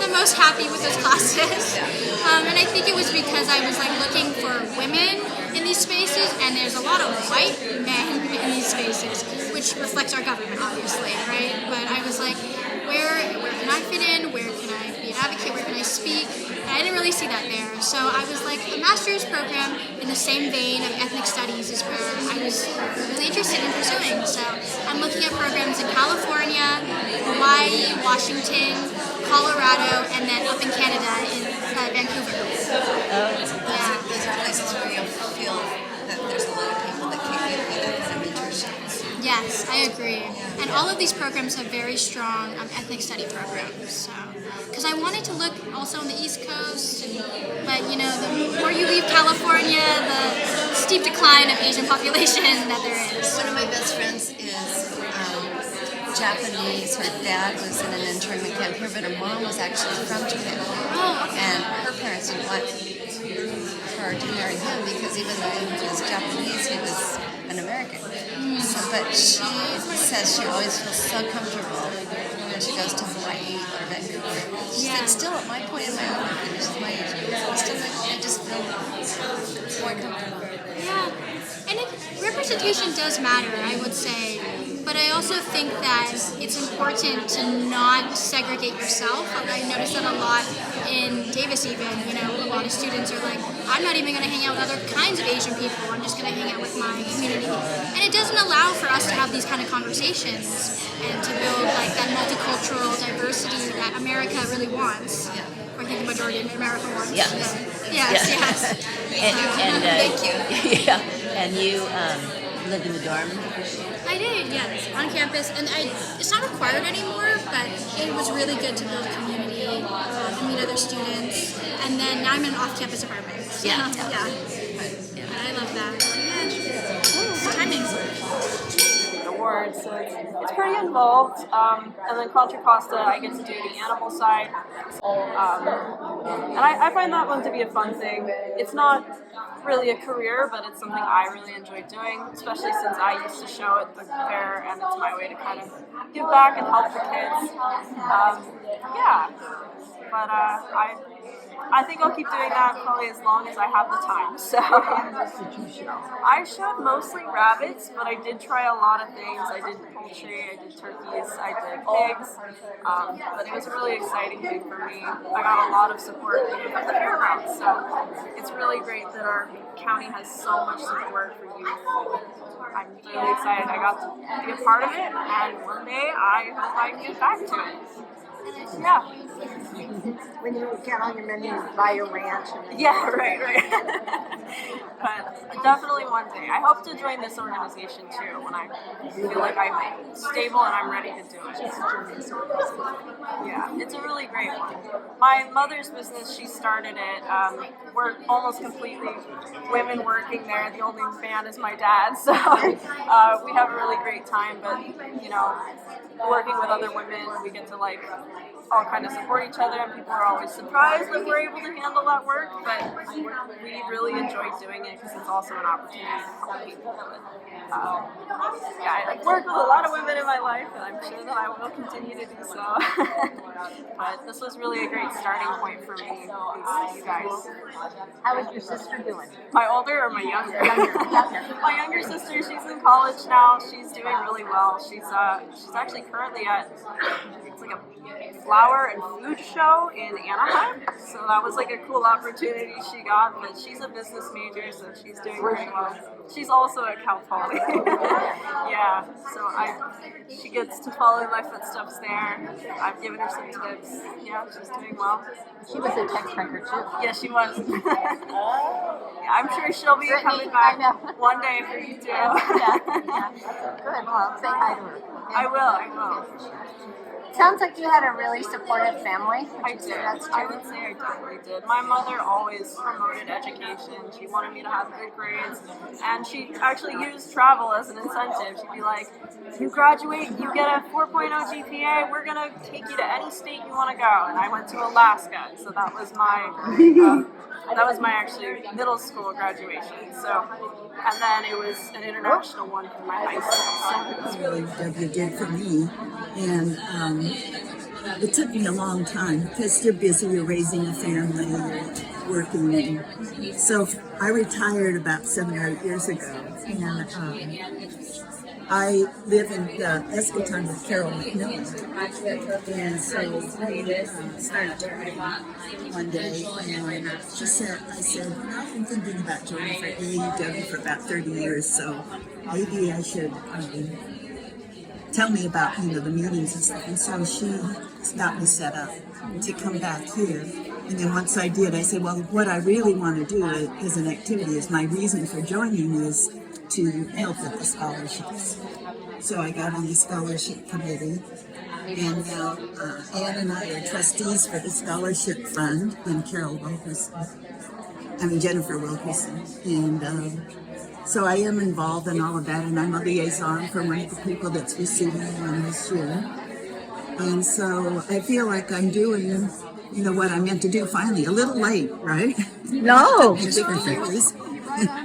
the most happy with those classes. And I think it was because I was like looking for women in these spaces, and there's a lot of white men in these spaces, which reflects our government, obviously, right? But I was like, where can I fit in? Where can I be an advocate? Where can I speak? And I didn't really see that there. So I was like, a master's program in the same vein of ethnic studies is where I was really interested in pursuing. So I'm looking at programs in California, Hawaii, Washington, Colorado, and then up in Canada in Vancouver. Those are places where you feel that there's a lot of people that can't get that kind of internships. Yes, I agree. And all of these programs have very strong ethnic study programs. So, because I wanted to look also on the East Coast, but the more you leave California, the steep decline of Asian population that there is. One of my best friends is Japanese. Her dad was in an internment camp here, but her mom was actually from Japan. Oh, okay. And her parents didn't want her to marry him because even though he was Japanese, he was an American. So, but she says she always feels so comfortable when she goes to Hawaii or Vancouver. She said, still at my point in my own life, this is my age, I just feel more comfortable. Yeah, and representation does matter, I would say. But I also think that it's important to not segregate yourself. I noticed that a lot in Davis even, a lot of students are like, I'm not even going to hang out with other kinds of Asian people, I'm just going to hang out with my community. And it doesn't allow for us to have these kind of conversations and to build like that multicultural diversity that America really wants. Or I think the majority of America wants. Yeah. Yes. And Thank you. Yeah. And you lived in the dorm? I did, yes, on campus, and it's not required anymore, but it was really good to build community and meet other students, and then now I'm in an off-campus apartment. So, yeah. I love that. Yeah. Timing. Awards, so it's it's pretty involved. And then Contra Costa, I get to do the animal side. And I find that one to be a fun thing. It's not really a career, but it's something I really enjoy doing, especially since I used to show at the fair, and it's my way to kind of give back and help the kids. Yeah, but I think I'll keep doing that probably as long as I have the time. So I showed mostly rabbits, but I did try a lot of things. I did poultry, I did turkeys, I did pigs, but it was a really exciting thing for me. I got a lot of support from the fairgrounds, so it's really great that our county has so much support for youth. I'm really excited I got to be a part of it, and one day I hope I can get back to it. Yeah. When you get on your menu, buy a ranch. Yeah, right. But definitely one day. I hope to join this organization too when I feel like I'm stable and I'm ready to do it. Yeah, it's a really great one. My mother's business, she started it. We're almost completely women working there. The only man is my dad, so we have a really great time. But working with other women, we get to all kind of support each other, and people are always surprised that we're able to handle that work, but we really enjoy doing it because it's also an opportunity to help people. I worked with a lot of women in my life, and I'm sure that I will continue to do so. But this was really a great starting point for me, you guys. How is your sister doing? My older or my younger? My younger sister, she's in college now. She's doing really well. She's actually currently at, it's like a flower and food show in Anaheim. So that was a cool opportunity she got, but she's a business major, so she's doing very well. She's also at Cal Poly. Yeah, so she gets to follow in my footsteps there. I've given her some tips. Yeah, she's doing well. She was a tech tracker too. Yeah, she was. Yeah, I'm sure she'll be coming back one day for you too. Yeah. Good. Well, say hi to her. I will. Sounds like you had a really supportive family. I did. I would say I definitely did. My mother always promoted education. She wanted me to have good grades, and she actually used travel as an incentive. She'd be like, you graduate, you get a 4.0 GPA, we're going to take you to any state you want to go. And I went to Alaska, so that was my actually middle school graduation. So, and then it was an international one for my high school. That's really what you did for me, and it took me a long time because you're busy, you're raising a family, you're working, and so I retired about 7 or 8 years ago, and I live in Escatine with Carol McMillan, and so I started talking one day, and she said, I've been thinking about joining for AAUW for about 30 years, so maybe I should tell me about the meetings and stuff. And so she got me set up to come back here. And then once I did, I said, well, what I really want to do as an activity is my reason for joining is to help with the scholarships. So I got on the scholarship committee, and now Ann and I are trustees for the scholarship fund, and Jennifer Wilkerson, and so I am involved in all of that, and I'm a liaison for one of the people that's receiving one this year. And so I feel like I'm doing, what I meant to do finally. A little late, right? No.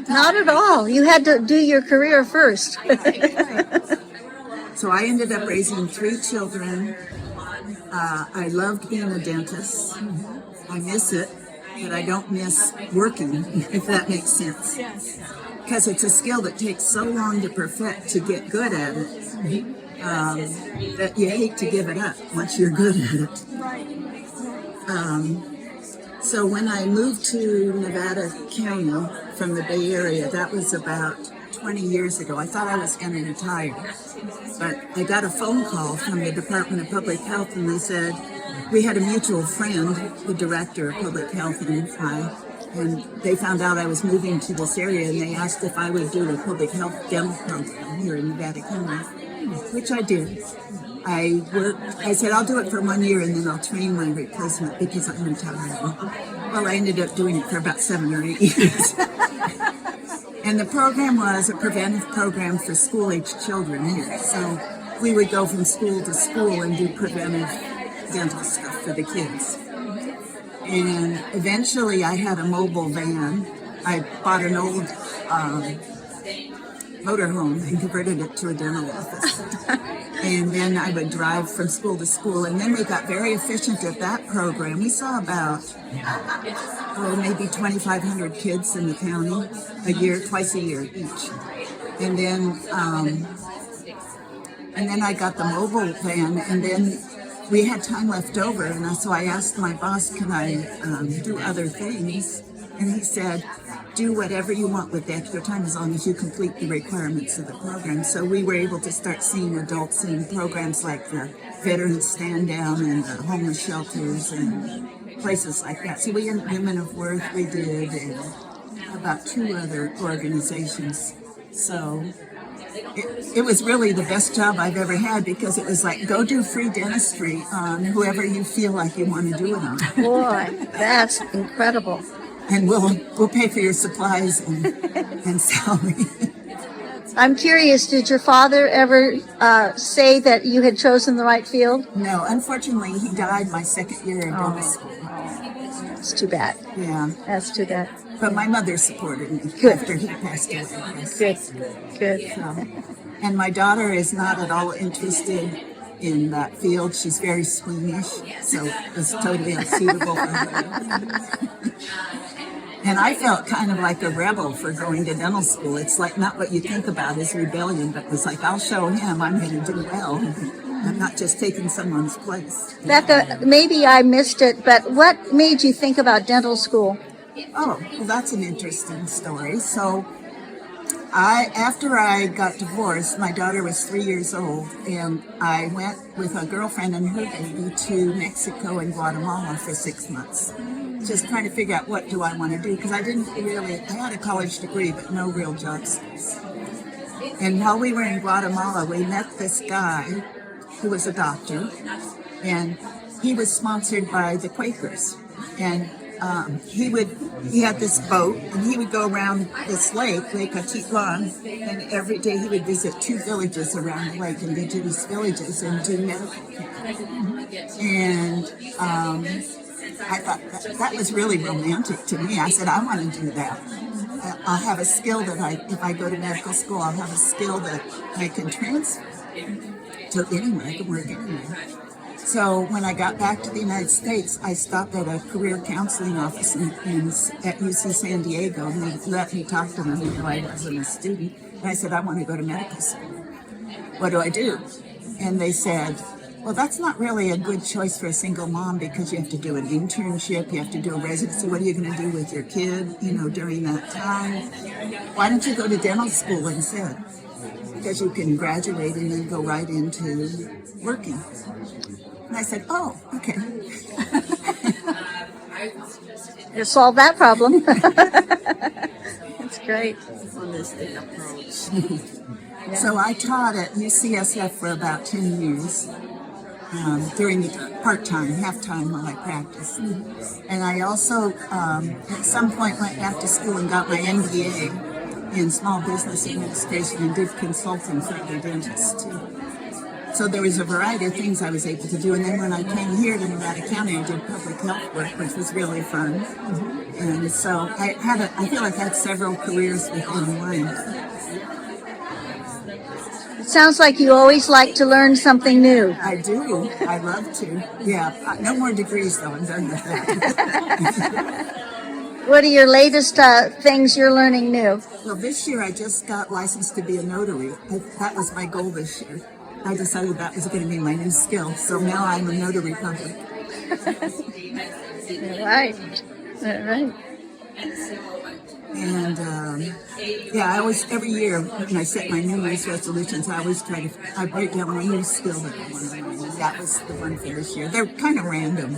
Not at all. You had to do your career first. So I ended up raising 3 children. I loved being a dentist. I miss it, but I don't miss working, if that makes sense. Because it's a skill that takes so long to perfect to get good at it, that you hate to give it up once you're good at it. So when I moved to Nevada County from the Bay Area, that was about 20 years ago. I thought I was going to retire, but I got a phone call from the Department of Public Health, and they said, we had a mutual friend, the director of public health, and they found out I was moving to this area, and they asked if I would do a public health dental program here in Nevada County, which I did. I said, I'll do it for 1 year, and then I'll train my replacement because I'm retiring. Well, I ended up doing it for about 7 or 8 years. And the program was a preventive program for school-aged children here. So we would go from school to school and do preventive dental stuff for the kids. And eventually I had a mobile van. I bought an old motorhome and converted it to a dental office. And then I would drive from school to school. And then we got very efficient at that program. We saw about, maybe 2,500 kids in the county a year, twice a year each. And then I got the mobile van, and then we had time left over. And so I asked my boss, can I do other things? And he said, do whatever you want with the extra time as long as you complete the requirements of the program. So we were able to start seeing adults in programs like the Veterans Stand Down and the homeless shelters and places like that. So we in Women of Worth, we did, and about 2 other organizations. So it was really the best job I've ever had, because it was like, go do free dentistry on whoever you feel like you want to do it on. Boy, that's incredible. And we'll pay for your supplies and salary. I'm curious, did your father ever say that you had chosen the right field? No, unfortunately, he died my second year of dental school. That's too bad. Yeah. That's too bad. But my mother supported me after he passed away. Yes. Good. So, and my daughter is not at all interested in that field. She's very squeamish, so it's totally unsuitable for her. And I felt kind of like a rebel for going to dental school. It's like not what you think about as rebellion, but it was like, I'll show him I'm going to do well. I'm not just taking someone's place. Becca, maybe I missed it, but what made you think about dental school? Oh, well, that's an interesting story. So after I got divorced, my daughter was 3 years old, and I went with a girlfriend and her baby to Mexico and Guatemala for 6 months. Just trying to figure out what do I want to do, because I had a college degree, but no real job skills. And while we were in Guatemala, we met this guy who was a doctor, and he was sponsored by the Quakers. And he had this boat, and he would go around this lake Atitlan, and every day he would visit 2 villages around the lake, indigenous villages, and do medical care. And I thought that was really romantic to me. I said, I want to do that. I'll have a skill that if I go to medical school, I'll have a skill that I can transfer to anywhere. I can work anywhere. So when I got back to the United States, I stopped at a career counseling office at UC San Diego, and they let me talk to them even though I wasn't a student. And I said, I want to go to medical school. What do I do? And they said, well, that's not really a good choice for a single mom, because you have to do an internship, you have to do a residency. What are you going to do with your kid, during that time? Why don't you go to dental school instead? Because you can graduate and then go right into working. And I said, oh, okay. You solved that problem. That's great. Holistic approach. So I taught at UCSF for about 10 years. During the part-time, half-time while I practiced. And I also, at some point, went back to school and got my MBA in small business administration and did consulting for other dentists, too. So there was a variety of things I was able to do. And then when I came here to Nevada County, I did public health work, which was really fun. And so I feel like I had several careers within one. It sounds like you always like to learn something new. I do. I love to. Yeah. No more degrees, though. I'm done with that. What are your latest things you're learning new? Well, this year I just got licensed to be a notary. That was my goal this year. I decided that was going to be my new skill. So now I'm a notary public. All right. And I always, every year when I set my New Year's resolutions, I break down one new skill that I want to learn. That was the one for this year. They're kind of random.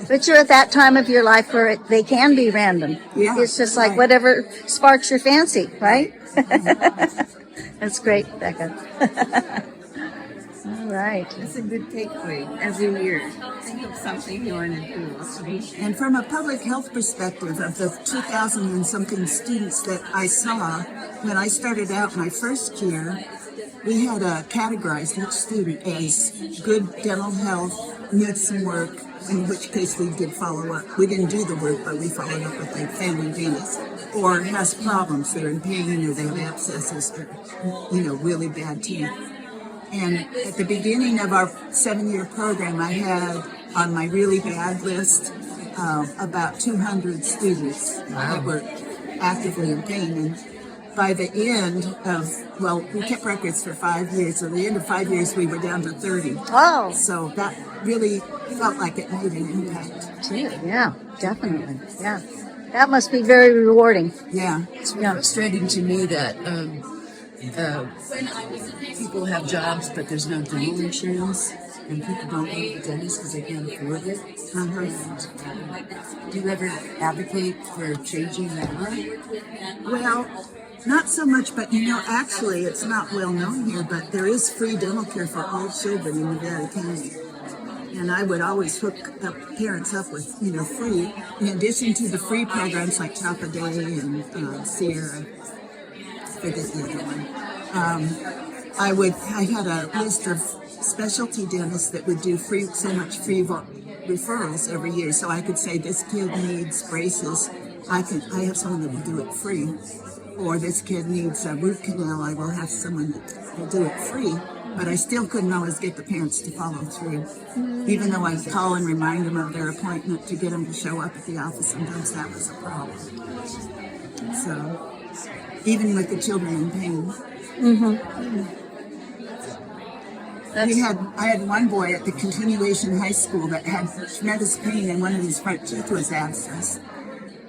But you're at that time of your life where they can be random. Yeah, it's just like whatever sparks your fancy, right? That's great, Becca. All right. That's a good takeaway every year. Think of something you want to do. And from a public health perspective, of the 2,000 and something students that I saw when I started out my first year, we had categorized each student as good dental health, needs some work, in which case we did follow up. We didn't do the work, but we followed up with a family dentist, or has problems, they're in pain, or they have abscesses, or, really bad teeth. And at the beginning of our 7-year program, I had on my really bad list about 200 students that were actively in pain. And by the end of, we kept records for 5 years. So at the end of 5 years, we were down to 30. Oh. So that really felt like it made an impact. Yeah, definitely. Yeah. That must be very rewarding. Yeah. It's frustrating to me that people have jobs, but there's no dental insurance, and people don't go to the dentist because they can't afford it. Do you ever advocate for changing that? Well, not so much, but actually it's not well known here, but there is free dental care for all children in Nevada County. And I would always hook parents up with, free, in addition to the free programs like Top a Day and Sierra, I forget the other one. I had a list of specialty dentists that would do so much free referrals every year. So I could say, this kid needs braces. I have someone that will do it free. Or this kid needs a root canal. I will have someone that will do it free. But I still couldn't always get the parents to follow through. Even though I'd call and remind them of their appointment to get them to show up at the office, sometimes that was a problem. So, even with the children in pain. I had one boy at the continuation high school that had tremendous pain and one of his front teeth was abscessed.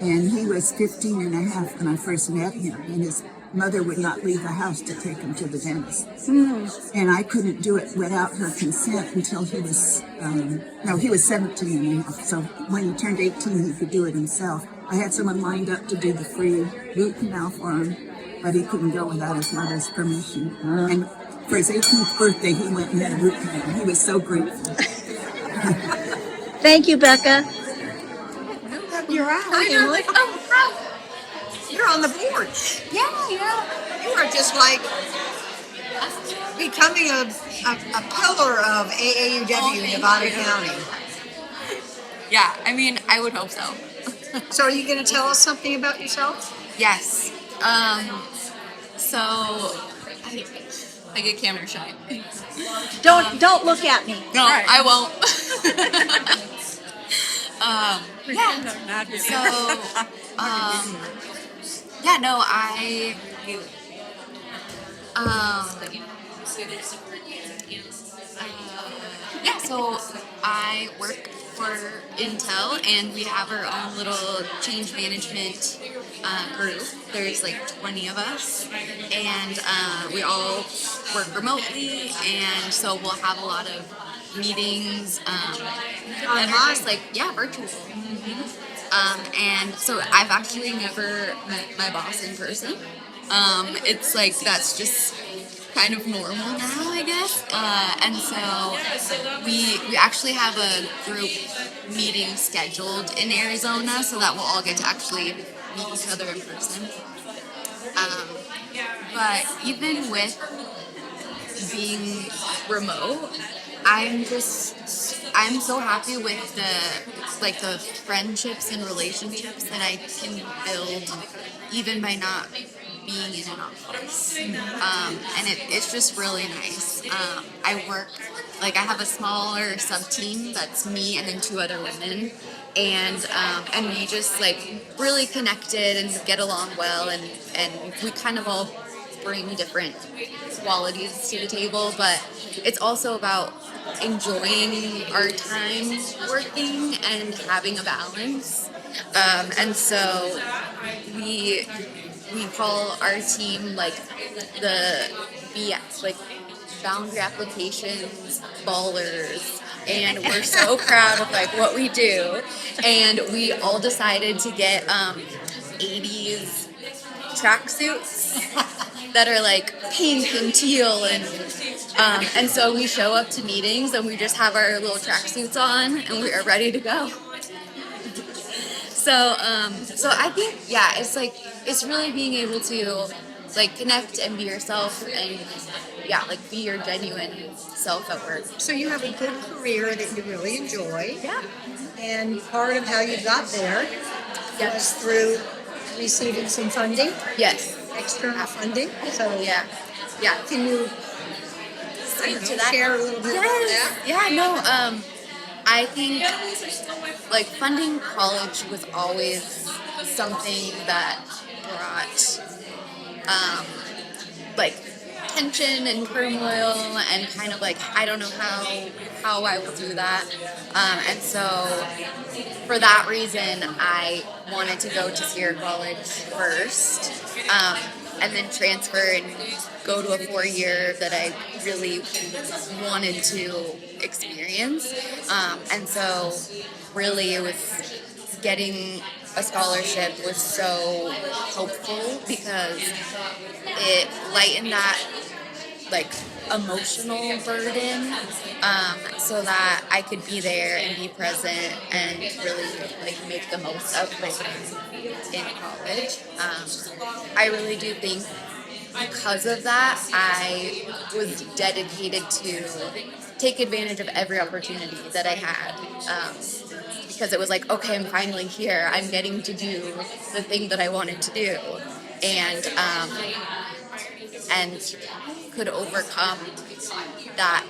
And he was 15 and a half when I first met him, and his mother would not leave the house to take him to the dentist. And I couldn't do it without her consent until he was, he was 17 and a half. So when he turned 18, he could do it himself. I had someone lined up to do the free root canal for him, but he couldn't go without his mother's permission. And for his 18th birthday, he went and had a root canal. He was so grateful. Thank you, Becca. You're out. Hi, Emily. You're on the board. Yeah. You are just like becoming a pillar of AAUW Nevada County. Yeah, I mean, I would hope so. So are you going to tell us something about yourself? Yes. So I get camera shy. Don't look at me. No, Right. I won't. So I work for Intel, and we have our own little change management group. There's like 20 of us, and we all work remotely, and so we'll have a lot of meetings that are just virtual. And so I've actually never met my boss in person. It's like that's just kind of normal now, I guess. And so we actually have a group meeting scheduled in Arizona so that we'll all get to actually meet each other in person. But even with being remote, I'm so happy with the friendships and relationships that I can build even by not being in an office. And it's just really nice. I have a smaller sub team that's me and then 2 other women, and we just really connected and get along well, and we kind of all bring different qualities to the table, but it's also about enjoying our time working and having a balance. And so we call our team the BX, boundary applications ballers, and we're so proud of what we do. And we all decided to get 80s tracksuits that are pink and teal, and so we show up to meetings and we just have our little tracksuits on and we are ready to go. So I think it's really being able to like connect and be yourself, and yeah, like be your genuine self at work. So you have a good career that you really enjoy. Yeah. And part of how you got there was through receiving some funding. Yes. External funding. So yeah. Can you share a little bit about that? Yeah, no, I think like funding college was always something that brought like tension and turmoil and kind of like I don't know how I will do that, and so for that reason I wanted to go to Sierra College first, and then transfer and go to a 4-year that I really wanted to experience, and so really it was getting a scholarship was so hopeful because it lightened that like emotional burden, so that I could be there and be present and really like make the most of my time in college. I really do think because of that I was dedicated to take advantage of every opportunity that I had, because it was like, okay, I'm finally here. I'm getting to do the thing that I wanted to do, and could overcome that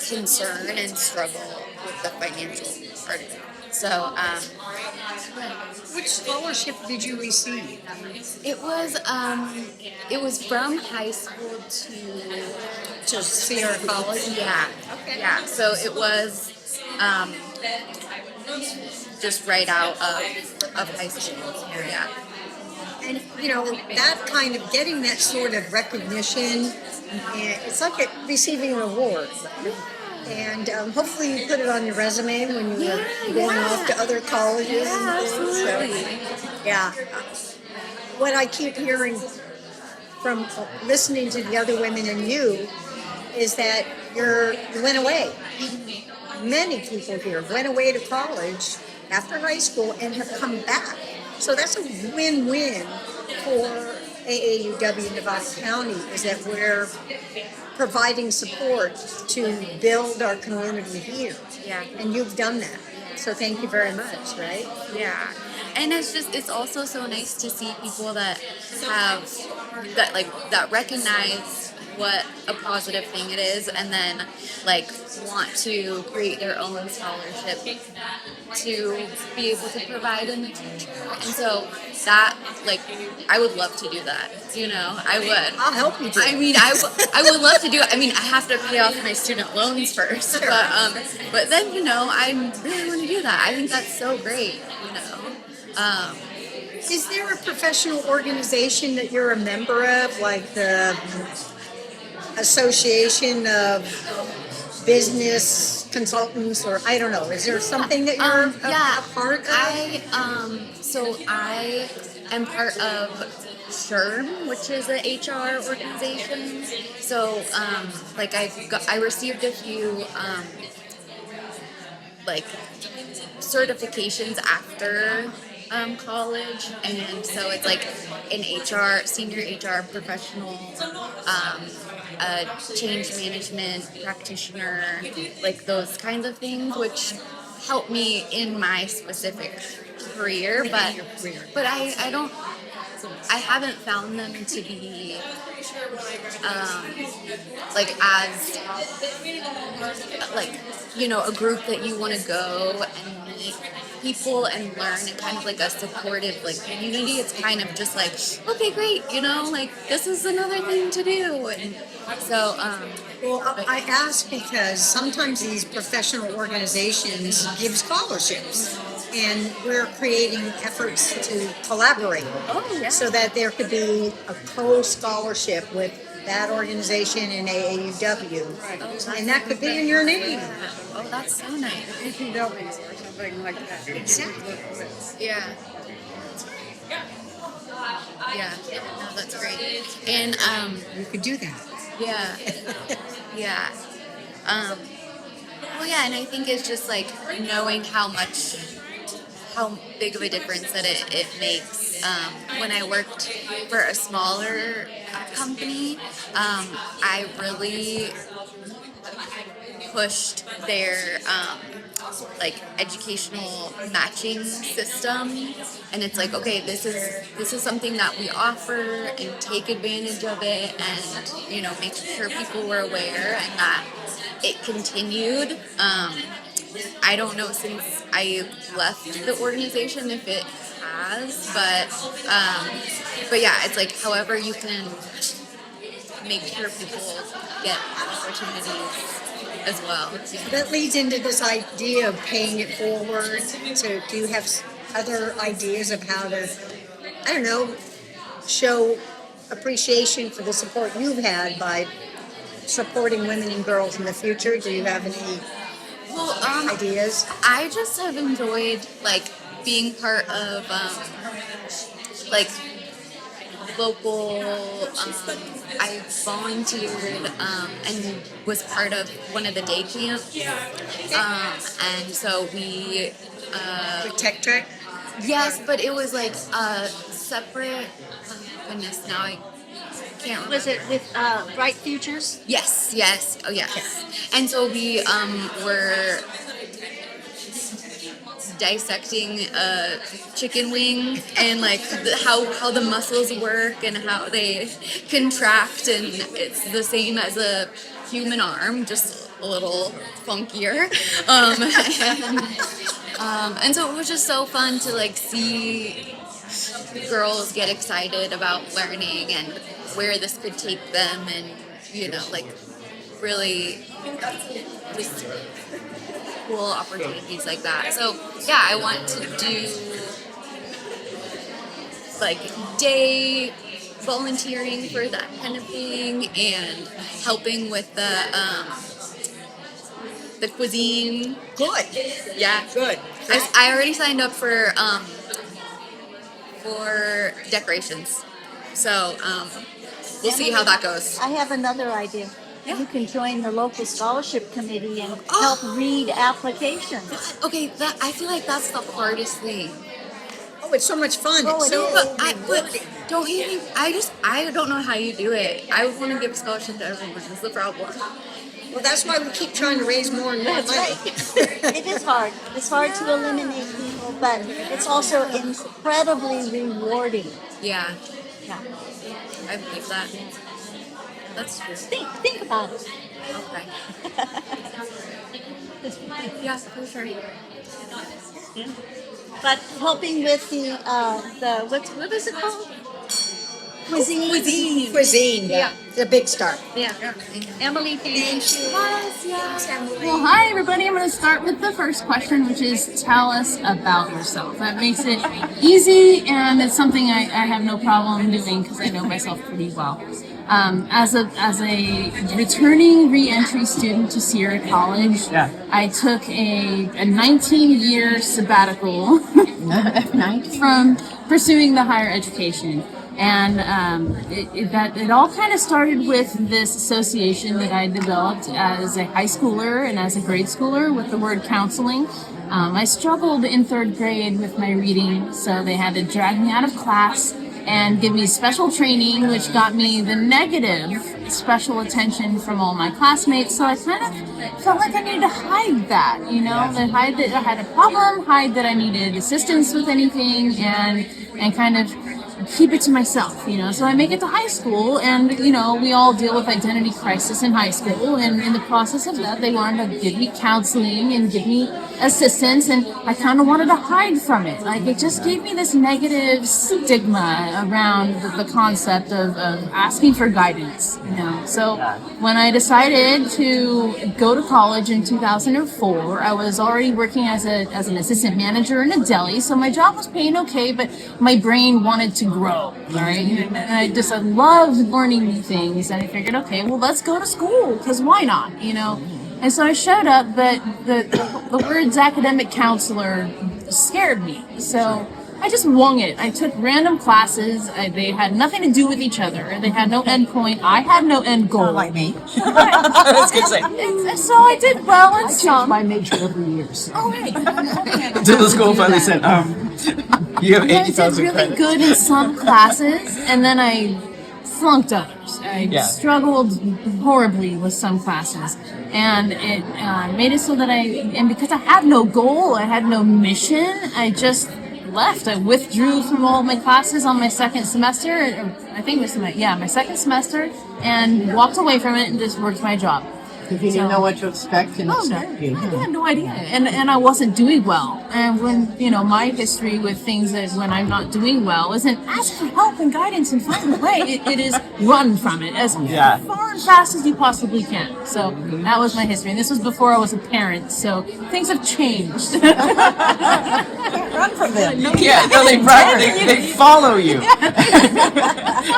concern and struggle with the financial part of it. So, which scholarship did you receive? it was from high school to Sierra College. Yeah. Okay. Yeah. So it was just right out of high school. Yeah. And that kind of getting that sort of recognition, and it's like receiving an award. And hopefully you put it on your resume when you were going off to other colleges. Yeah, and things. absolutely. So, yeah. What I keep hearing from listening to the other women and you is that you went away. Many people here went away to college after high school and have come back. So that's a win-win for AAUW Nevada County, is that we're providing support to build our community here. Yeah. And you've done that. So thank you very much, right? Yeah. And it's also so nice to see people that recognize what a positive thing it is, and then like want to create their own scholarship to be able to provide in the future. And so that, like, I would love to do that. I would. I'll help you do it. I mean, I would love to do it. I mean, I have to pay off my student loans first, Sure. but then I really want to do that. I think that's so great. Is there a professional organization that you're a member of, like the Association of Business Consultants, or I don't know? Is there something that you're a part of? I am part of SHRM, which is an HR organization. So I received a few certifications after college, and so it's like an HR, senior HR professional, a change management practitioner, like those kinds of things, which help me in my specific career, but I haven't found them to be as a group that you want to go and meet people and learn, and kind of like a supportive community. It's kind of just like, okay, great, this is another thing to do. And so I ask because sometimes these professional organizations give scholarships, and we're creating efforts to collaborate. Oh, yeah. So that there could be a co-scholarship with that organization and AAUW, and that could be in your name. Oh, that's so nice. AAUW or something like that. Exactly. Yeah. Yeah. No, that's great. And you could do that. Yeah. Yeah. Well, yeah, and I think it's just like knowing how much how big of a difference that it makes. When I worked for a smaller company, I really pushed their like educational matching system, and it's like, okay, this is something that we offer, and take advantage of it, and make sure people were aware and that it continued. I don't know since I left the organization if it has, but yeah, it's like however you can make sure people get opportunities as well. That leads into this idea of paying it forward. So do you have other ideas of how to, I don't know, show appreciation for the support you've had by supporting women and girls in the future? Do you have any ideas? I just have enjoyed like being part of like local. I volunteered and was part of one of the day camps, and so we. Tech Track. Yes, but it was like a separate. Oh goodness, now I can't remember. Was it with Bright Futures? Yes. Oh, yes. And so we were dissecting a chicken wing and like how the muscles work and how they contract, and it's the same as a human arm, just a little funkier. And so it was just so fun to like see girls get excited about learning and where this could take them, and like really just cool opportunities like that. So yeah, I want to do like day volunteering for that kind of thing, and helping with the cuisine. Good. Yeah. Good. I already signed up for decorations. So we'll see how that goes. I have another idea. Yeah. You can join the local scholarship committee and help read applications. Okay, I feel like that's the hardest thing. Oh, it's so much fun. Oh, it's so But don't you think? I don't know how you do it. I would want to give a scholarship to everyone. That's the problem. Well, that's why we keep trying to raise more and more money. Right. It is hard. It's hard to eliminate people, but it's also incredibly rewarding. Yeah. Yeah. I believe that. That's true. Think about it. Okay. Yeah, for sure. But helping with the what is it called? Cuisine. Yeah. The big star. Yeah. Emily, thank you. Well, hi everybody. I'm going to start with the first question, which is tell us about yourself. That makes it easy, and it's something I have no problem doing because I know myself pretty well. As a returning re-entry student to Sierra College, I took a 19-year sabbatical from pursuing the higher education. And it all kind of started with this association that I developed as a high schooler and as a grade schooler with the word counseling. I struggled in third grade with my reading, so they had to drag me out of class and give me special training, which got me the negative special attention from all my classmates. So I kind of felt like I needed to hide that, that hide that I had a problem, hide that I needed assistance with anything, and kind of keep it to myself, So I make it to high school, and, we all deal with identity crisis in high school, and in the process of that, they wanted to give me counseling and give me assistance, and I kind of wanted to hide from it. Like, it just gave me this negative stigma around the concept of asking for guidance, So when I decided to go to college in 2004, I was already working as an assistant manager in a deli, so my job was paying okay, but my brain wanted to grow, all right? And I loved learning new things, and I figured, okay, well, let's go to school, because why not, And so I showed up, but the words academic counselor scared me. So I just wung it. I took random classes. They had nothing to do with each other. They had no end point. I had no end goal. Not like me. I was gonna say. So I did well in some. My major every year. Oh, right. Until the school finally said, you have I did 80,000 really credits. good in some classes, and then I flunked others. I struggled horribly with some classes, and it made it so that and because I had no goal, I had no mission, I just left. I withdrew from all my classes on my second semester. I think it was my second semester, and walked away from it and just worked my job. Because you didn't know what to expect and expect you. I had no idea, and I wasn't doing well. And when my history with things that when I'm not doing well isn't ask for help and guidance and find a way. It is run from it as far and fast as you possibly can. So that was my history, and this was before I was a parent. So things have changed. Run from them. They follow you.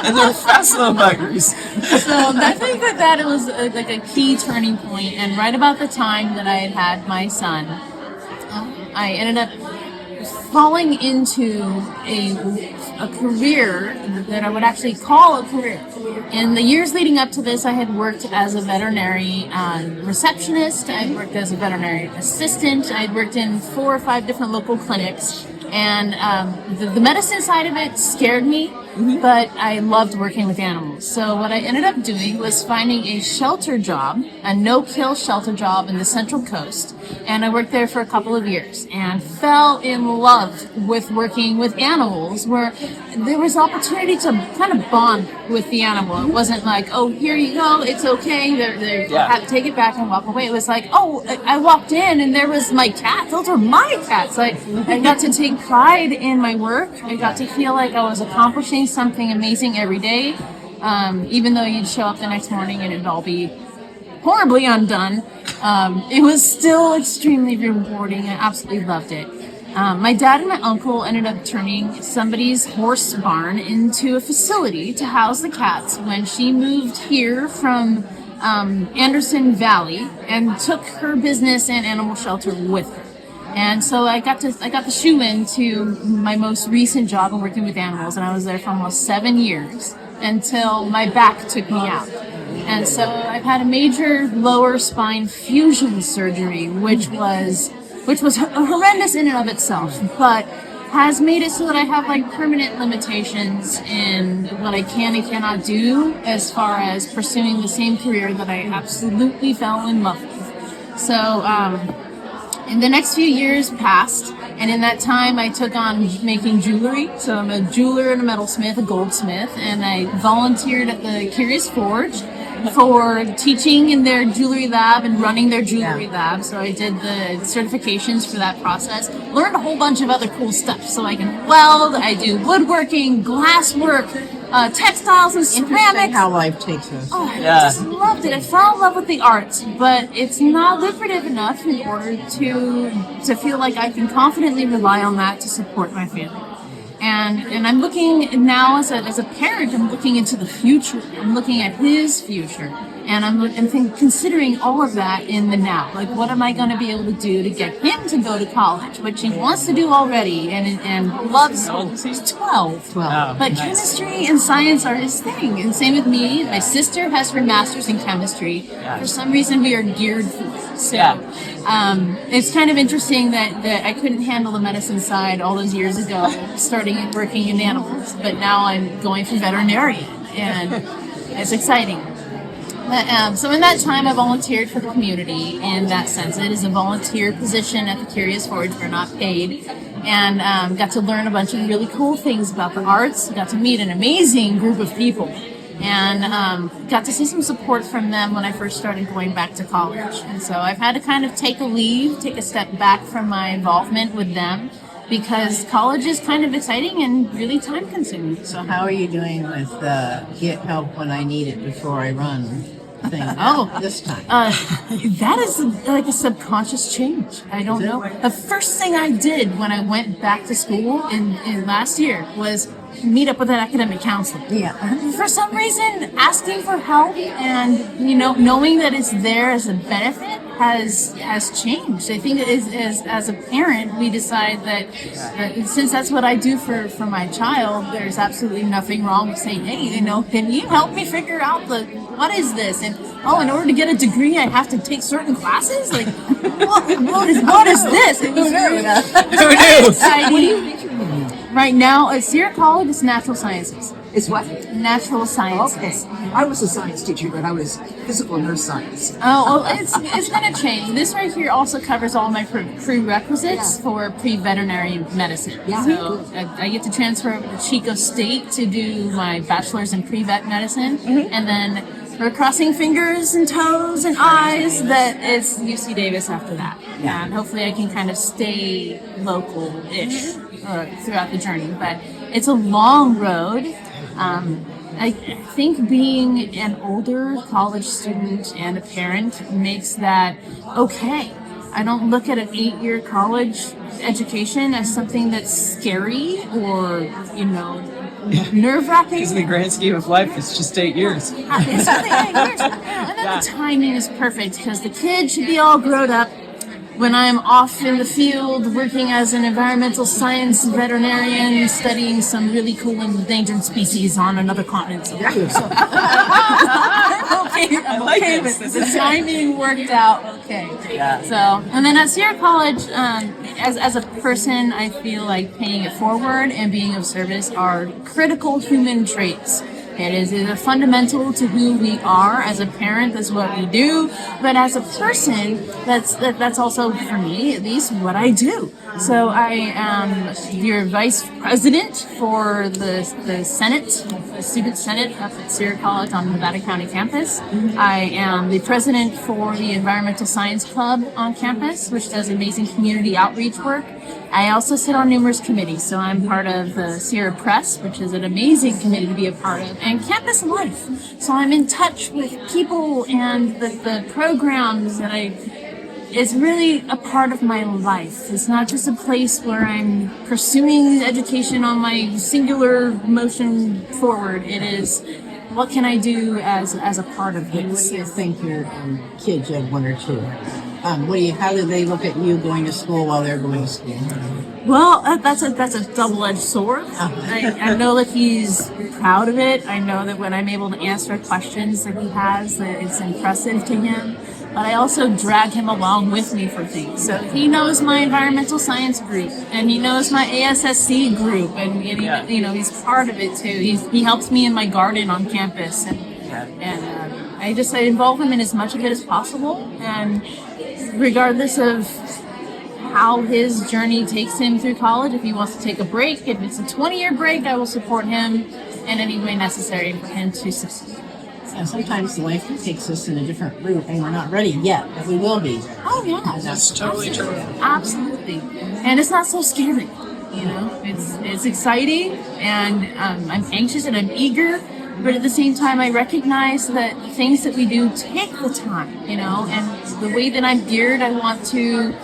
And they're fast little buggers. So I think that it was like a key turning point, and right about the time that I had my son, I ended up falling into a career that I would actually call a career. In the years leading up to this, I had worked as a veterinary receptionist, I had worked as a veterinary assistant, I had worked in 4 or 5 different local clinics, and the medicine side of it scared me, but I loved working with animals. So what I ended up doing was finding a shelter job, a no-kill shelter job in the Central Coast, and I worked there for a couple of years and fell in love with working with animals, where there was opportunity to kind of bond with the animal. It wasn't like, oh, here you go, it's okay, take it back and walk away. It was like, oh, I walked in and there was my cat. Those are my cats. I got to take pride in my work. I got to feel like I was accomplishing something amazing every day, even though you'd show up the next morning and it'd all be horribly undone. It was still extremely rewarding. I absolutely loved it. My dad and my uncle ended up turning somebody's horse barn into a facility to house the cats when she moved here from Anderson Valley and took her business and animal shelter with her. And so I got the shoe into my most recent job of working with animals, and I was there for almost 7 years until my back took me out. And so I've had a major lower spine fusion surgery, which was horrendous in and of itself, but has made it so that I have like permanent limitations in what I can and cannot do as far as pursuing the same career that I absolutely fell in love with. So and the next few years passed, and in that time I took on making jewelry. So I'm a jeweler and a metalsmith, a goldsmith, and I volunteered at the Curious Forge for teaching in their jewelry lab and running their jewelry lab. So I did the certifications for that process. Learned a whole bunch of other cool stuff. So I can weld, I do woodworking, glasswork, textiles and ceramics. Interesting how life takes us. Oh, I just loved it. I fell in love with the arts, but it's not lucrative enough in order to feel like I can confidently rely on that to support my family. And I'm looking now as a parent, I'm looking into the future. I'm looking at his future. And I'm considering all of that in the now. Like, what am I going to be able to do to get him to go to college, which he wants to do already and loves. He's 12. But chemistry and science are his thing. And same with me. My sister has her master's in chemistry. For some reason, we are geared for it. So it's kind of interesting that I couldn't handle the medicine side all those years ago, starting working in animals. But now I'm going for veterinarian, and it's exciting. So in that time, I volunteered for the community in that sense. It is a volunteer position at the Curious Forge. We're not paid. And got to learn a bunch of really cool things about the arts. Got to meet an amazing group of people. And got to see some support from them when I first started going back to college. And so I've had to kind of take a step back from my involvement with them, because college is kind of exciting and really time consuming. So how are you doing with get help when I need it before I run thing? This time. That is like a subconscious change. I don't know. The first thing I did when I went back to school in last year was meet up with an academic counselor. Yeah. For some reason, asking for help and knowing that it's there as a benefit has changed. I think as a parent, we decide that since that's what I do for my child, there's absolutely nothing wrong with saying, hey, can you help me figure out what is this? And in order to get a degree, I have to take certain classes. Like, what is this? It was really exciting. Right now, at Sierra College, it's natural sciences. It's what? Natural sciences. Okay. I was a science teacher, but I was physical nurse science. It's going to change. This right here also covers all my prerequisites for pre-veterinary medicine. Yeah. So I get to transfer over to Chico State to do my bachelor's in pre-vet medicine, and then we're crossing fingers and toes and eyes that it's UC Davis after that. Yeah. And hopefully I can kind of stay local-ish throughout the journey. But it's a long road. I think being an older college student and a parent makes that okay. I don't look at an 8-year college education as something that's scary or, nerve-wracking. Because in the grand scheme of life, it's just 8 years. It's only 8 years. And then the timing is perfect because the kid should be all grown up when I'm off in the field working as an environmental science veterinarian studying some really cool endangered species on another continent. So, I'm okay with it. The timing worked out okay. Yeah. So, and then at Sierra College, as a person, I feel like paying it forward and being of service are critical human traits. It is fundamental to who we are. As a parent, that's what we do. But as a person, that's also, for me at least, what I do. So I am your vice president for the Senate, the Student Senate up at Sierra College on Nevada County campus. I am the president for the Environmental Science Club on campus, which does amazing community outreach work. I also sit on numerous committees, so I'm part of the Sierra Press, which is an amazing committee to be a part of, and Campus Life. So I'm in touch with people and the programs that it's really a part of my life. It's not just a place where I'm pursuing education on my singular motion forward. It is, what can I do as a part of this? What do you think your kids, you have one or two? How do they look at you going to school while they're going to school? Well, that's a double-edged sword. I know that he's proud of it. I know that when I'm able to answer questions that he has, that it's impressive to him. But I also drag him along with me for things. So he knows my environmental science group, and he knows my ASSC group, and he's part of it too. He helps me in my garden on campus, and I involve him in as much of it as possible. And regardless of how his journey takes him through college, if he wants to take a break, if it's a 20-year break, I will support him in any way necessary for him to succeed. And sometimes life takes us in a different route, and we're not ready yet, but we will be. Oh yeah, That's totally true. Absolutely, and it's not so scary. It's exciting, and I'm anxious and I'm eager. But at the same time, I recognize that the things that we do take the time, and the way that I'm geared, I want to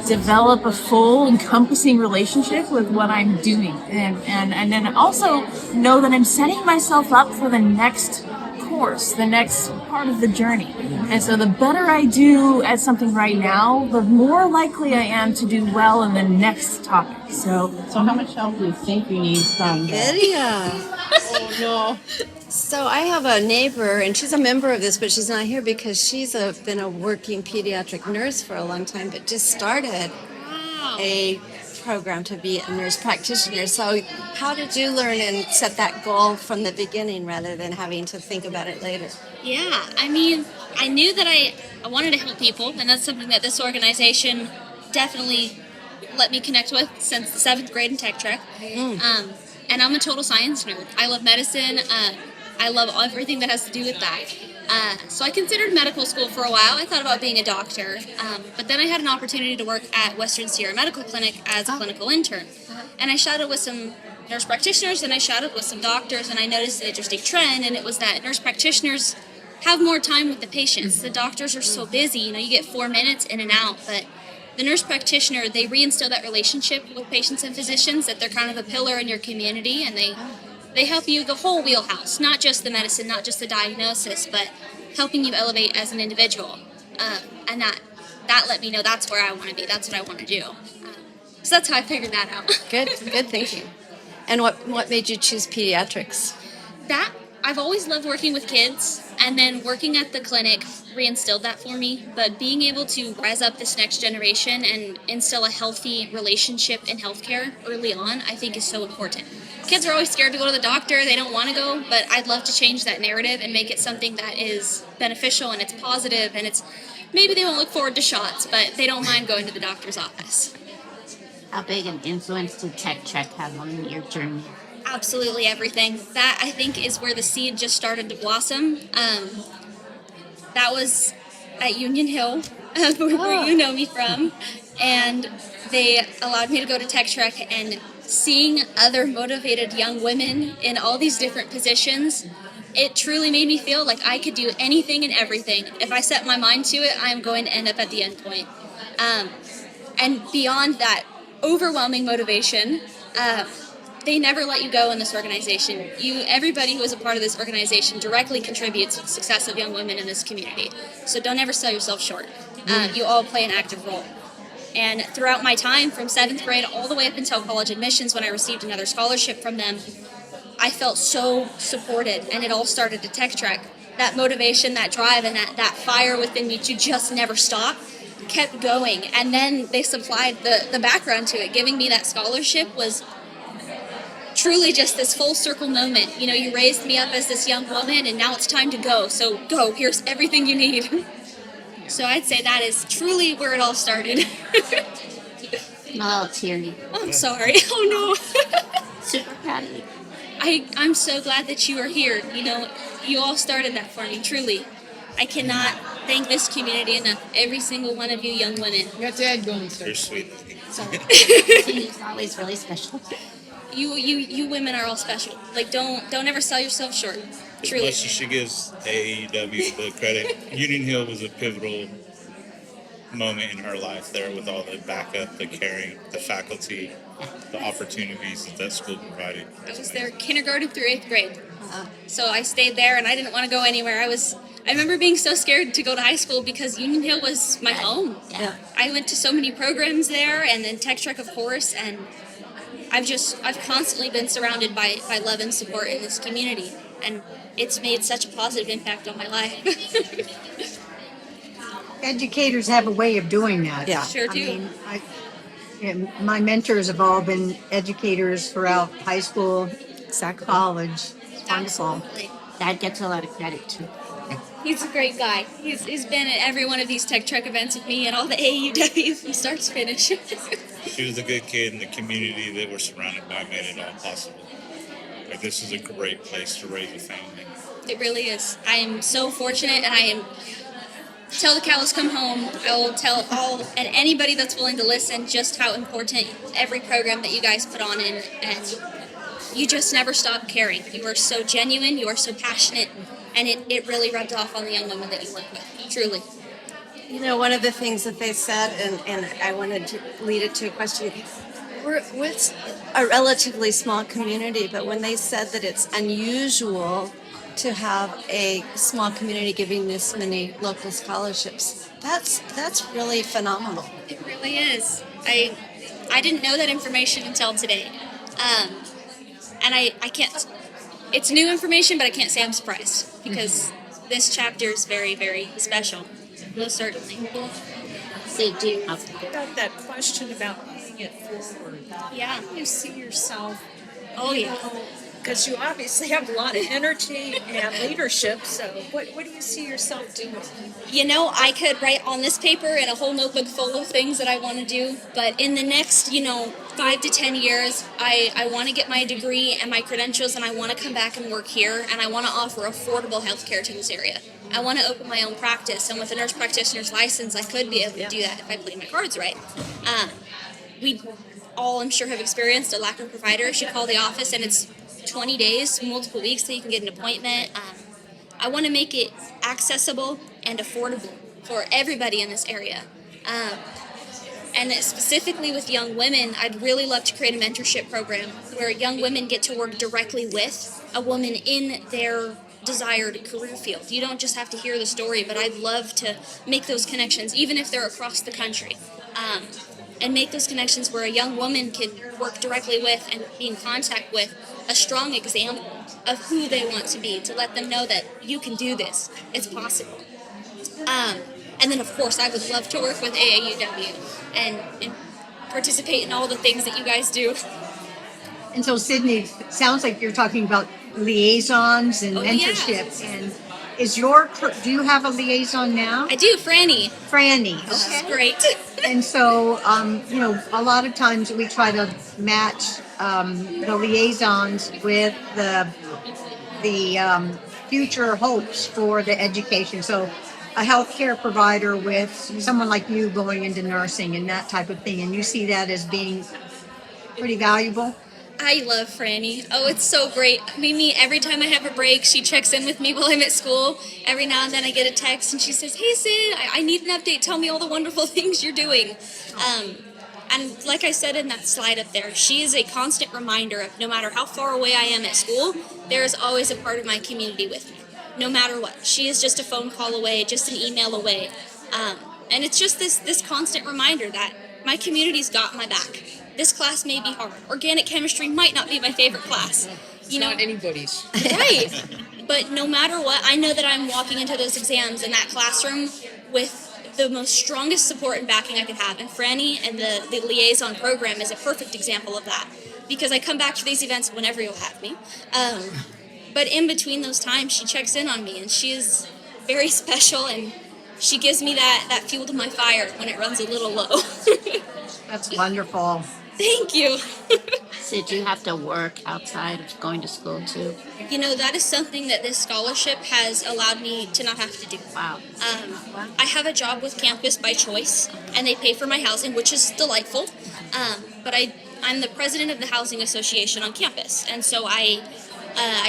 develop a full, encompassing relationship with what I'm doing. And then also know that I'm setting myself up for the next course, the next part of the journey. And so the better I do at something right now, the more likely I am to do well in the next topic. So how much help do you think you need from Lydia. Oh, no. So I have a neighbor, and she's a member of this, but she's not here because she's been a working pediatric nurse for a long time, but just started a program to be a nurse practitioner. So how did you learn and set that goal from the beginning rather than having to think about it later? Yeah, I mean, I knew that I wanted to help people, and that's something that this organization definitely let me connect with since the 7th grade in Tech Trek. And I'm a total science nerd. I love medicine. I love everything that has to do with that. So I considered medical school for a while. I thought about being a doctor. But then I had an opportunity to work at Western Sierra Medical Clinic as a clinical intern. And I shadowed with some nurse practitioners, and I shadowed with some doctors, and I noticed an interesting trend, and it was that nurse practitioners have more time with the patients. The doctors are so busy, you get 4 minutes in and out, but the nurse practitioner, they reinstill that relationship with patients and physicians, that they're kind of a pillar in your community, and they help you the whole wheelhouse, not just the medicine, not just the diagnosis, but helping you elevate as an individual. And that let me know that's where I want to be. That's what I want to do. So that's how I figured that out. Good thinking. And what made you choose pediatrics? That I've always loved working with kids, and then working at the clinic reinstilled that for me. But being able to rise up this next generation and instill a healthy relationship in healthcare early on, I think is so important. Kids are always scared to go to the doctor, they don't want to go, but I'd love to change that narrative and make it something that is beneficial and it's positive, and it's maybe they won't look forward to shots, but they don't mind going to the doctor's office. How big an influence did Tech Trek have on your journey? Absolutely everything. That, I think, is where the seed just started to blossom. That was at Union Hill, where you know me from, and they allowed me to go to Tech Trek, and seeing other motivated young women in all these different positions, it truly made me feel like I could do anything and everything. If I set my mind to it, I'm going to end up at the end point. And beyond that overwhelming motivation, they never let you go in this organization. Everybody who is a part of this organization directly contributes to the success of young women in this community. So don't ever sell yourself short. You all play an active role. And throughout my time, from 7th grade all the way up until college admissions, when I received another scholarship from them, I felt so supported, and it all started at Tech Trek. That motivation, that drive, and that fire within me to just never stop kept going. And then they supplied the background to it. Giving me that scholarship was truly just this full circle moment. You know, you raised me up as this young woman, and now it's time to go. So go, here's everything you need. So I'd say that is truly where it all started. I'm a little teary. I'm sorry. Oh no. Super proud of you. I'm so glad that you are here. You know, you all started that for me, truly. I cannot thank this community enough. Every single one of you young women. You got Dad going, sir. You're sweet. Sorry. He's always really special. You women are all special. Like, don't ever sell yourself short. As Truly. much as she gives AAUW the credit, Union Hill was a pivotal moment in her life there, with all the backup, the caring, the faculty, the opportunities that school provided. I was there kindergarten through 8th grade. So I stayed there, and I didn't want to go anywhere. I remember being so scared to go to high school because Union Hill was my home. Yeah. I went to so many programs there, and then Tech Trek, of course, and I've constantly been surrounded by love and support in this community, and it's made such a positive impact on my life. Educators have a way of doing that. Yeah. Sure do. And my mentors have all been educators throughout high school, college. It's wonderful. Absolutely. Dad gets a lot of credit too. He's a great guy. He's been at every one of these Tech Trek events with me and all the AAUWs from start to finish. She was a good kid, and the community that we're surrounded by made it all possible. Like, this is a great place to raise a family. It really is. I am so fortunate, and till the cows come home, I will tell all and anybody that's willing to listen just how important every program that you guys put on in, and you just never stop caring. You are so genuine, you are so passionate, and it really rubbed off on the young women that you work with, truly. You know, one of the things that they said, and I wanted to lead it to a question, we're a relatively small community, but when they said that it's unusual to have a small community giving this many local scholarships, that's really phenomenal. It really is. I didn't know that information until today. And I can't, it's new information, but I can't say I'm surprised, because this chapter is very, very special. Most certainly. They do. About that question about paying it forward. Yeah. How do you see yourself? Oh, yeah. Because you obviously have a lot of energy and leadership, so what do you see yourself doing? You know, I could write on this paper in a whole notebook full of things that I want to do, but in the next, 5 to 10 years, I want to get my degree and my credentials, and I want to come back and work here, and I want to offer affordable health care to this area. I want to open my own practice, and with a nurse practitioner's license, I could be able to do that if I played my cards right. We all, I'm sure, have experienced a lack of providers. You call the office, and it's 20 days, multiple weeks, till you can get an appointment. I want to make it accessible and affordable for everybody in this area. And specifically with young women, I'd really love to create a mentorship program where young women get to work directly with a woman in their desired career field. You don't just have to hear the story, but I'd love to make those connections, even if they're across the country. And make those connections where a young woman can work directly with and be in contact with a strong example of who they want to be, to let them know that you can do this, it's possible. And then, of course, I would love to work with AAUW and participate in all the things that you guys do. And so, Sydney, it sounds like you're talking about liaisons and mentorship. Yeah. And do you have a liaison now? I do, Franny. Franny, okay. She's great. And so, a lot of times we try to match the liaisons with the future hopes for the education. So, a healthcare provider with someone like you going into nursing and that type of thing. And you see that as being pretty valuable? I love Franny. Oh, it's so great. We meet every time I have a break. She checks in with me while I'm at school. Every now and then I get a text and she says, "Hey, Sid, I need an update. Tell me all the wonderful things you're doing." And like I said in that slide up there, she is a constant reminder of no matter how far away I am at school, there is always a part of my community with me, no matter what. She is just a phone call away, just an email away. And it's just this constant reminder that my community's got my back. This class may be hard. Organic chemistry might not be my favorite class. It's not anybody's. Right. But no matter what, I know that I'm walking into those exams in that classroom with the most strongest support and backing I could have. And Franny and the liaison program is a perfect example of that. Because I come back to these events whenever you'll have me. But in between those times, she checks in on me, and she is very special, and she gives me that fuel to my fire when it runs a little low. That's wonderful. Thank you. So do you have to work outside of going to school too? You know, that is something that this scholarship has allowed me to not have to do. Wow. I have a job with campus by choice, and they pay for my housing, which is delightful. But I'm the president of the Housing Association on campus, and so I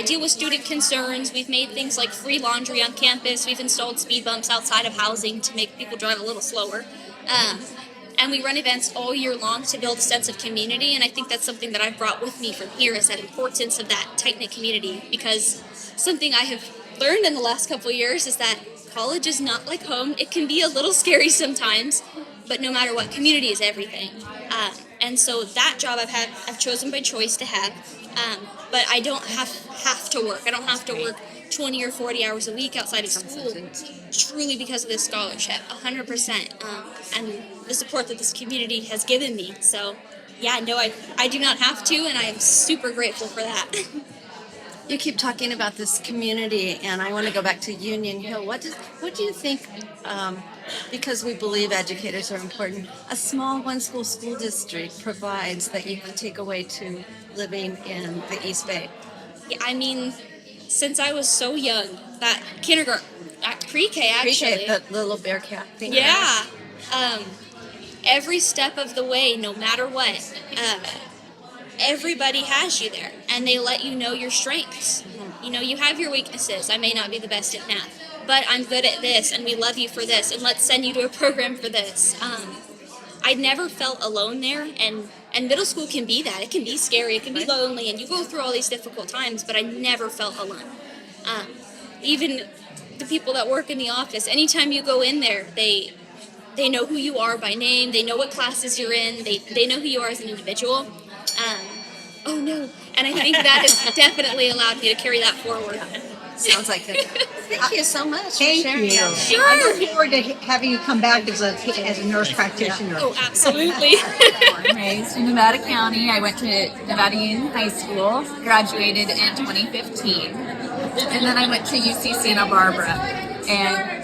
deal with student concerns. We've made things like free laundry on campus. We've installed speed bumps outside of housing to make people drive a little slower. And we run events all year long to build a sense of community, and I think that's something that I've brought with me from here is that importance of that tight-knit community, because something I have learned in the last couple of years is that college is not like home. It can be a little scary sometimes, but no matter what, community is everything. And so that job I've chosen by choice to have, but I don't have to work. I don't have to work 20 or 40 hours a week outside of school, truly because of this scholarship, 100%, and the support that this community has given me. So, yeah, no, I do not have to, and I am super grateful for that. You keep talking about this community, and I want to go back to Union Hill. What do you think, because we believe educators are important, a small one-school school district provides that you can take away to living in the East Bay? Yeah, I mean, since I was so young, that kindergarten, pre-K actually. Pre-K, the little bear cat thing. Yeah. Every step of the way, no matter what, everybody has you there, and they let you know your strengths. You know, you have your weaknesses. I may not be the best at math, but I'm good at this, and we love you for this, and let's send you to a program for this. I never felt alone there, and middle school can be that. It can be scary, it can be lonely, and you go through all these difficult times, but I never felt alone. Even the people that work in the office, anytime you go in there, they know who you are by name, they know what classes you're in, they know who you are as an individual. Oh no, and I think that has definitely allowed me to carry that forward. Sounds like it. Thank you so much Thank for sharing you. that. Sure. I look forward to having you come back as a nurse practitioner. Oh, absolutely. I'm raised in Nevada County. I went to Nevada Union High School, graduated in 2015, and then I went to UC Santa Barbara, and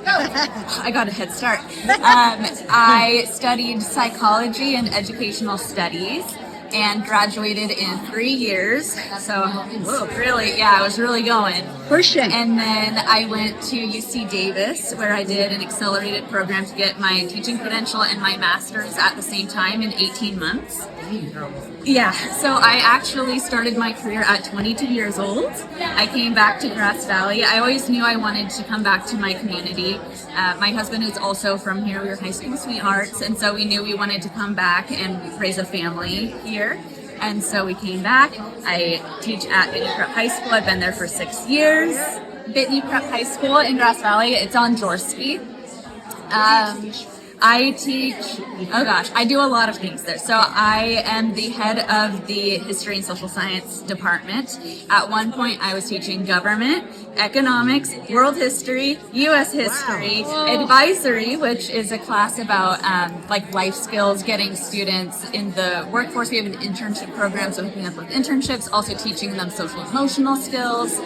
I got a head start. I studied psychology and educational studies, and graduated in 3 years. So really, I was really going. Pushing. And then I went to UC Davis, where I did an accelerated program to get my teaching credential and my master's at the same time in 18 months. Yeah, so I actually started my career at 22 years old. I came back to Grass Valley. I always knew I wanted to come back to my community. My husband is also from here. We were high school sweethearts, and so we knew we wanted to come back and raise a family here. And so we came back. I teach at Bitney Prep High School. I've been there for 6 years. Bitney Prep High School in Grass Valley. It's on Jorsky. I teach, I do a lot of things there. So I am the head of the History and Social Science department. At one point, I was teaching government, economics, world history, U.S. history, advisory, which is a class about like life skills, getting students in the workforce. We have an internship program, so hooking up with internships, also teaching them social emotional skills.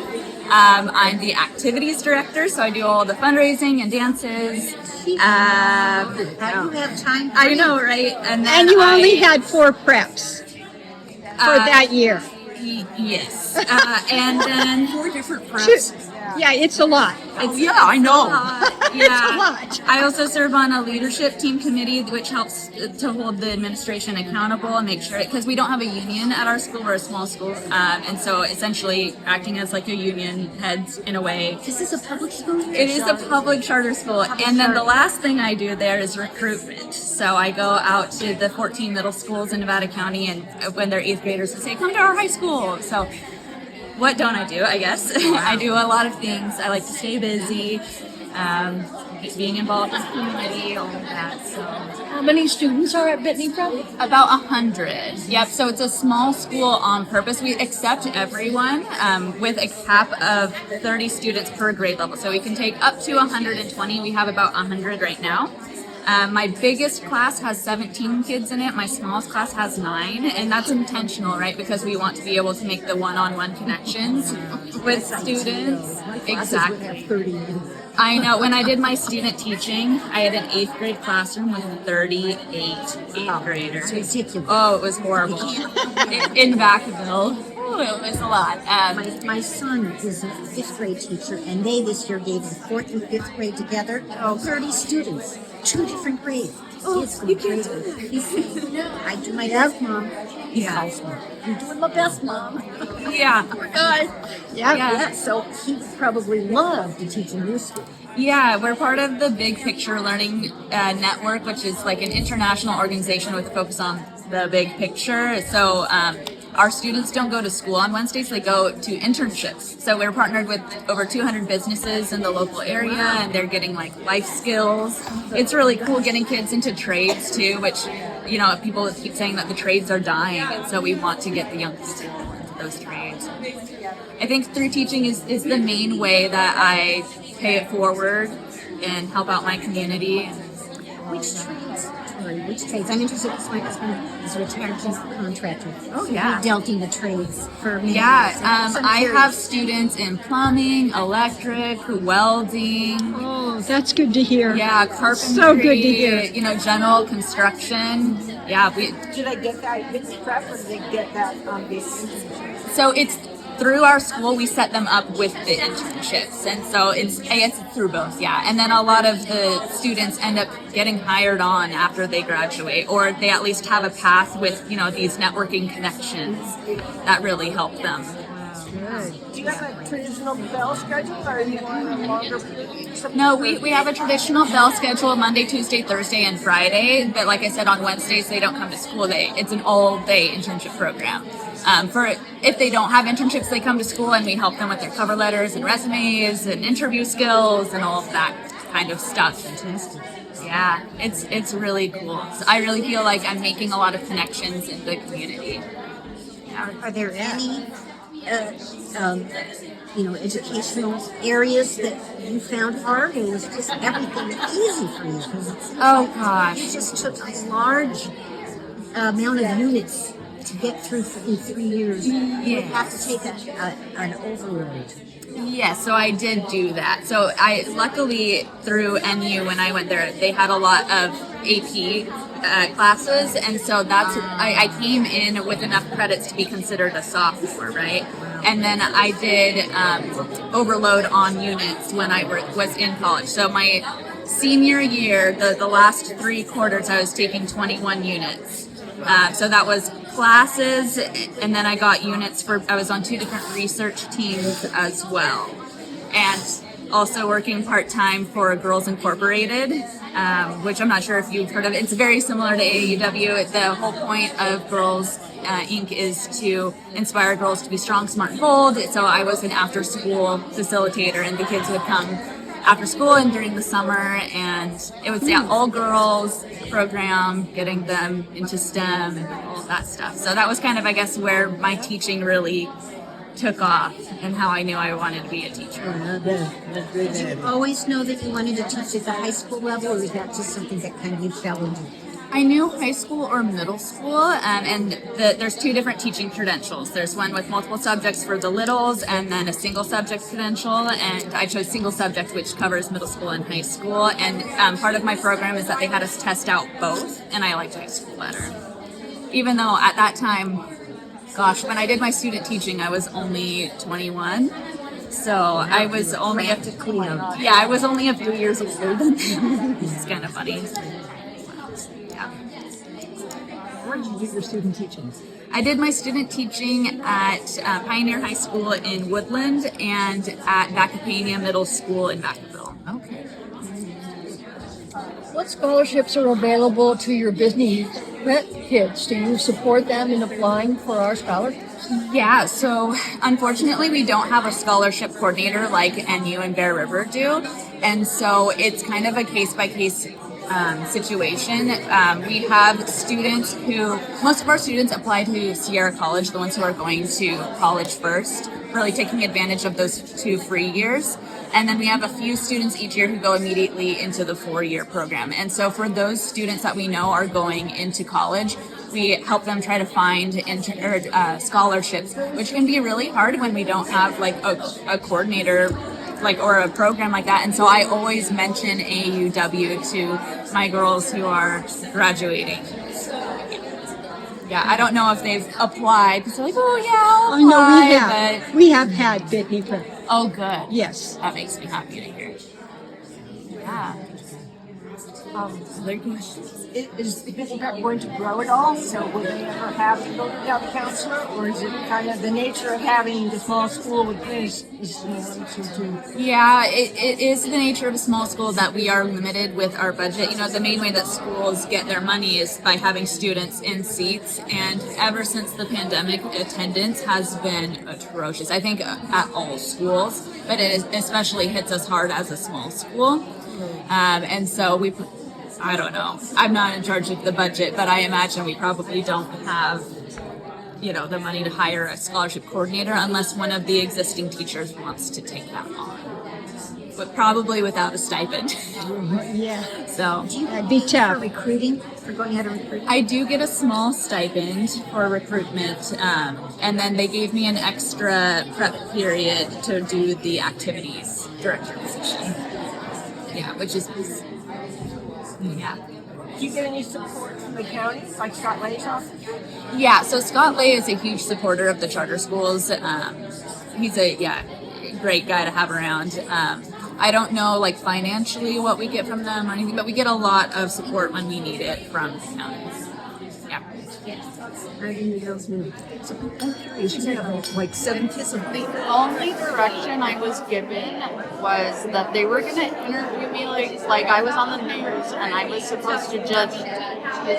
I'm the activities director, so I do all the fundraising and dances. How do you have time? I know, right? And you only had 4 preps for that year. Yes. And then 4 different preps. Yeah, it's a lot. I know. It's a lot. I also serve on a leadership team committee, which helps to hold the administration accountable and make sure, because we don't have a union at our school. We're a small school, and so essentially acting as like a union head in a way. This is a public school? It is a public charter school. And then the last thing I do there is recruitment. So I go out to the 14 middle schools in Nevada County, and when they're 8th graders, I say, come to our high school. So what don't I do, I guess? I do a lot of things. I like to stay busy, being involved in the community, all of that. So, how many students are at Bitney Prep? About 100. Yep, so it's a small school on purpose. We accept everyone with a cap of 30 students per grade level. So we can take up to 120. We have about 100 right now. My biggest class has 17 kids in it. My smallest class has 9, and that's intentional, right? Because we want to be able to make the one-on-one connections with students. Exactly. I know. When I did my student teaching, I had an 8th grade classroom with 38 8th graders. It's ridiculous. Oh, it was horrible. In Vacaville. Oh, it was a lot. My son is a 5th grade teacher, and they this year gave the 4th and 5th grade together. 30 students, 2 different grades. Oh, you can't do that. I do my best, Mom. Yeah. I'm doing my best, Mom. Yeah. Yeah. So he would probably love to teach in your school. Yeah, we're part of the Big Picture Learning Network, which is like an international organization with a focus on the big picture. So our students don't go to school on Wednesdays, they go to internships. So we're partnered with over 200 businesses in the local area, and they're getting like life skills. It's really cool getting kids into trades too, which, you know, people keep saying that the trades are dying, and so we want to get the young people into those trades. I think through teaching is the main way that I pay it forward and help out my community. Which trades? Which trades? I'm interested because my husband is a retired general contractor. Oh, so yeah. He dealt in the trades for many years. I have students in plumbing, electric, welding. Oh, that's good to hear. Yeah, carpentry. So good to hear. You know, general construction. Yeah. Did I get that at Bitney Prep, or did they get that on the internship? So it's through our school, we set them up with the internships, and so it's through both, yeah. And then a lot of the students end up getting hired on after they graduate, or they at least have a path with, you know, these networking connections that really help them. Do you have a traditional bell schedule, or are you on a longer period? No, we have a traditional bell schedule, Monday, Tuesday, Thursday, and Friday. But like I said, on Wednesdays, they don't come to school. It's an all-day internship program. If they don't have internships, they come to school, and we help them with their cover letters and resumes and interview skills and all of that kind of stuff. Fantastic. Yeah, it's really cool. So I really feel like I'm making a lot of connections in the community. Are there any educational areas that you found hard, or was just everything easy for you? Oh gosh, you just took a large amount of units to get through in 3 years, you would have to take an overload. Yeah, so I did do that. So I luckily through NU when I went there, they had a lot of AP classes, and so I came in with enough credits to be considered a sophomore, right? And then I did overload on units when I was in college. So my senior year, the last 3 quarters, I was taking 21 units. So that was classes, and then I got units I was on 2 different research teams as well. And also working part-time for Girls Incorporated, which I'm not sure if you've heard of. It's very similar to AAUW. The whole point of Girls Inc. is to inspire girls to be strong, smart, and bold. So I was an after-school facilitator, and the kids would come after school and during the summer, and it was all girls program, getting them into STEM and all that stuff. So that was kind of, I guess, where my teaching really took off and how I knew I wanted to be a teacher. Did you always know that you wanted to teach at the high school level, or was that just something that kind of you fell into? I knew high school or middle school, and there's 2 different teaching credentials. There's one with multiple subjects for the littles, and then a single subject credential, and I chose single subject, which covers middle school and high school. And part of my program is that they had us test out both, and I liked high school better. Even though at that time, gosh, when I did my student teaching, I was only 21. So I was only I was only a few years older than them. It's kind of funny. Where did you do your student teaching? I did my student teaching at Pioneer High School in Woodland and at Vacapania Middle School in Vacaville. Okay. What scholarships are available to your business kids? Do you support them in applying for our scholarships? Yeah, so unfortunately we don't have a scholarship coordinator like NU and Bear River do, and so it's kind of a case-by-case situation. We have students most of our students apply to Sierra College, the ones who are going to college first, really taking advantage of those 2 free years. And then we have a few students each year who go immediately into the 4-year program. And so for those students that we know are going into college, we help them try to find scholarships, which can be really hard when we don't have like a coordinator or a program like that. And so I always mention AAUW to my girls who are graduating. Yeah, I don't know if they've applied because they're like, oh yeah, I'll apply. No, we have had Bitney. Oh, good. Yes. That makes me happy to hear. Yeah. Other questions? Is that going to grow at all? So will they ever have to go without a counselor, or is it kind of the nature of having the small school with this? Yeah, it is the nature of a small school that we are limited with our budget. The main way that schools get their money is by having students in seats, and ever since the pandemic, attendance has been atrocious. I think at all schools, but it especially hits us hard as a small school. And so I don't know. I'm not in charge of the budget, but I imagine we probably don't have, the money to hire a scholarship coordinator unless one of the existing teachers wants to take that on. But probably without a stipend. Yeah. So do you be tough for recruiting? For going out of recruiting? I do get a small stipend for recruitment, and then they gave me an extra prep period to do the activities director position. Yeah, which is yeah. Do you get any support from the county, like Scott Lay's office? Yeah, so Scott Lay is a huge supporter of the charter schools. He's a great guy to have around. I don't know financially what we get from them or anything, but we get a lot of support when we need it from the county. Yeah. I'm curious, you have 7 kids. The only direction I was given was that they were going to interview me like I was on the news, and I was supposed to just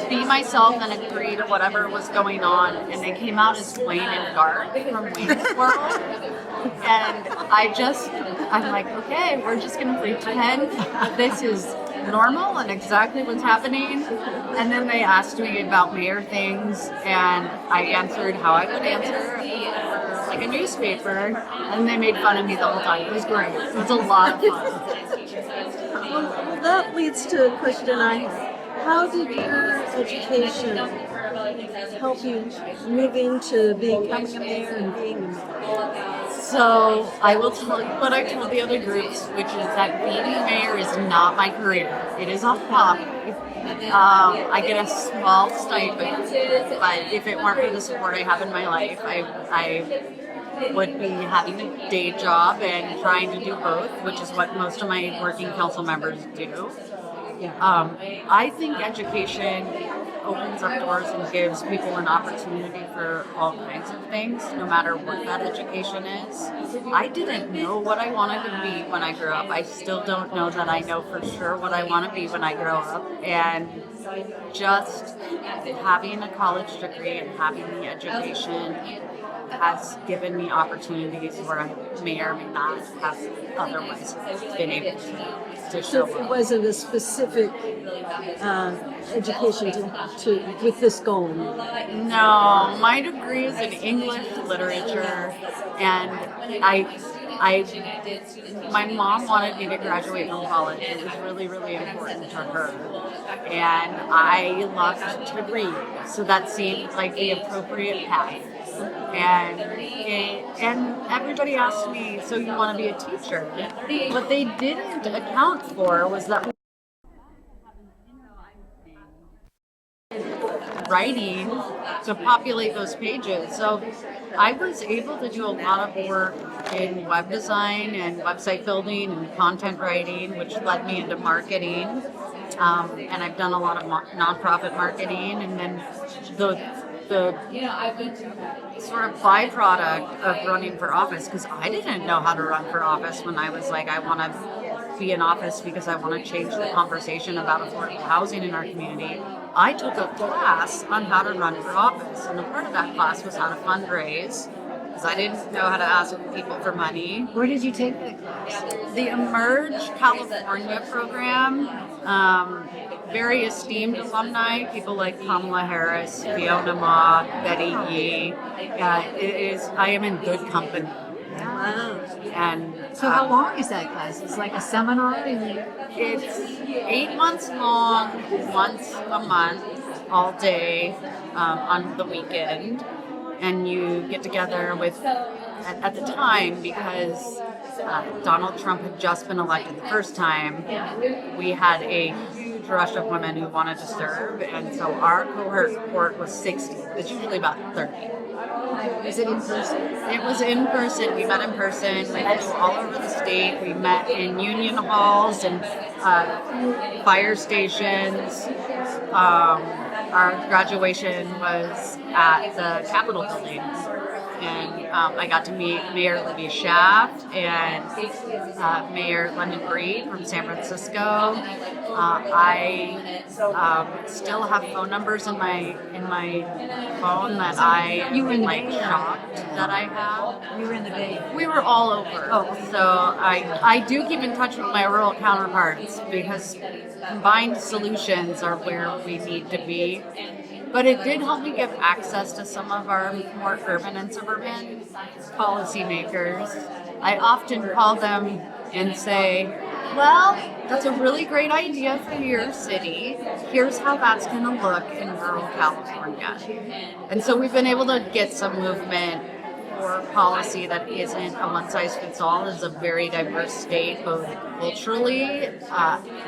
be myself and agree to whatever was going on. And they came out as Wayne and Garth from Wayne's World. And I'm like, okay, we're just going to pretend that this is normal and exactly what's happening. And then they asked me about mayor things, and I answered how I would answer like a newspaper, and they made fun of me the whole time. It was great. It was a lot of fun. Well, that leads to a question I have. How did your education help you move into becoming a mayor and being a mayor? So I will tell you what I told the other groups, which is that being a mayor is not my career. It is a hobby. I get a small stipend, but if it weren't for the support I have in my life, I would be having a day job and trying to do both, which is what most of my working council members do. I think education opens up doors and gives people an opportunity for all kinds of things, no matter what that education is. I didn't know what I wanted to be when I grew up. I still don't know that I know for sure what I want to be when I grow up. And just having a college degree and having the education has given me opportunities where I may or may not have otherwise been able to show So up. it wasn't a specific education to with this goal. No, my degree is in English literature, and my mom wanted me to graduate from college. It was really, really important to her, and I loved to read, so that seemed like the appropriate path. And everybody asked me, so you want to be a teacher? What they didn't account for was that writing to populate those pages. So I was able to do a lot of work in web design and website building and content writing, which led me into marketing. And I've done a lot of nonprofit marketing, and then the sort of byproduct of running for office, because I didn't know how to run for office when I was like, I want to be in office because I want to change the conversation about affordable housing in our community. I took a class on how to run for office, and a part of that class was how to fundraise, because I didn't know how to ask people for money. Where did you take that class? The Emerge California program. Very esteemed alumni, people like Kamala Harris, Fiona Ma, Betty Yee. I am in good company. Wow. And So how long is that class? It's like a seminar? It's 8 months long, once a month, all day, on the weekend. And you get together with, at the time, because Donald Trump had just been elected the first time, we had a huge rush of women who wanted to serve, and so our cohort was 60. It's usually about 30. Is it in person? It was in person. We met in person. We flew all over the state. We met in union halls and fire stations. Our graduation was at the Capitol building, and I got to meet Mayor Libby Schaaf and Mayor London Breed from San Francisco. I still have phone numbers in my phone that I like shocked that I have. You were in the Bay. We were all over. So I do keep in touch with my rural counterparts, because combined solutions are where we need to be. But it did help me give access to some of our more urban and suburban policymakers. I often call them and say, well, that's a really great idea for your city. Here's how that's going to look in rural California. And so we've been able to get some movement for policy that isn't a one-size-fits-all. It's a very diverse state, both culturally,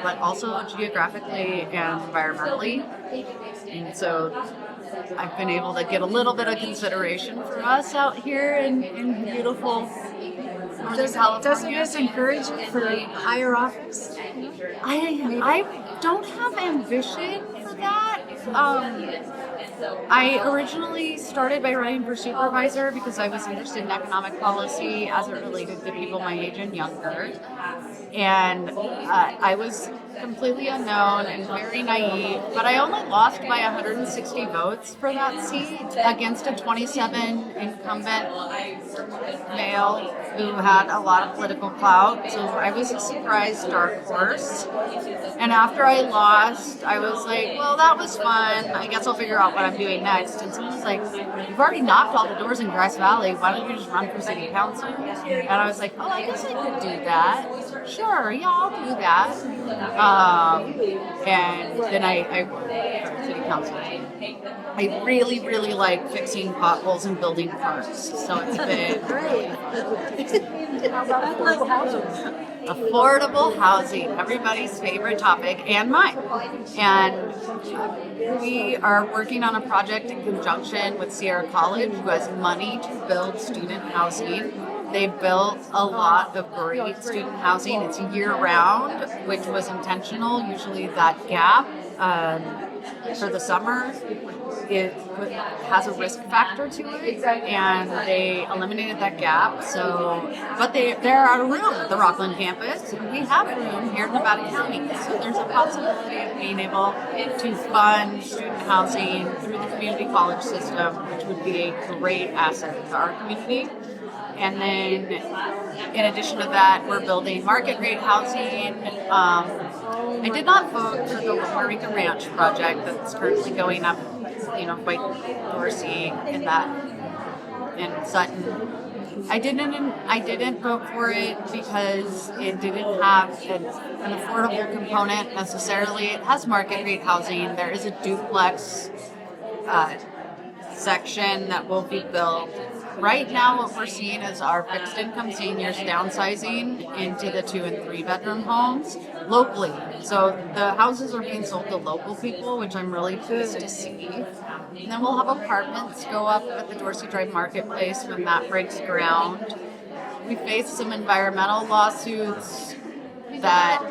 but also geographically and environmentally. And so I've been able to get a little bit of consideration for us out here in beautiful Northern California. Doesn't this encourage you for higher office? I don't have ambition for that. I originally started by running for supervisor because I was interested in economic policy as it related to people my age and younger. And I was completely unknown and very naive, but I only lost by 160 votes for that seat against a 27 incumbent male who had a lot of political clout. So I was a surprise dark horse. And after I lost, I was like, well, that was fun. I guess I'll figure out what I'm doing next. And someone was like, you've already knocked all the doors in Grass Valley. Why don't you just run for city council? And I was like, oh, I guess I could do that. Sure, yeah, I'll do that. And then I worked city council. I really, really like fixing potholes and building parks. So it's been Great. How about affordable housing? affordable housing, everybody's favorite topic, and mine. And we are working on a project in conjunction with Sierra College, who has money to build student housing. They built a lot of great student housing. It's year-round, which was intentional. Usually that gap for the summer, it has a risk factor to it, and they eliminated that gap. So, but they're out of room at the Rockland campus, and we have room here in Nevada County. So there's a possibility of being able to fund student housing through the community college system, which would be a great asset to our community. And then, in addition to that, we're building market rate housing. I did not vote for the Loma Rica Ranch project that's currently going up, by Dorsey in Sutton. I didn't vote for it because it didn't have an affordable component necessarily. It has market rate housing. There is a duplex section that will be built. Right now, what we're seeing is our fixed income seniors downsizing into the 2 and 3 bedroom homes locally. So the houses are being sold to local people, which I'm really pleased to see. And then we'll have apartments go up at the Dorsey Drive Marketplace when that breaks ground. We faced some environmental lawsuits that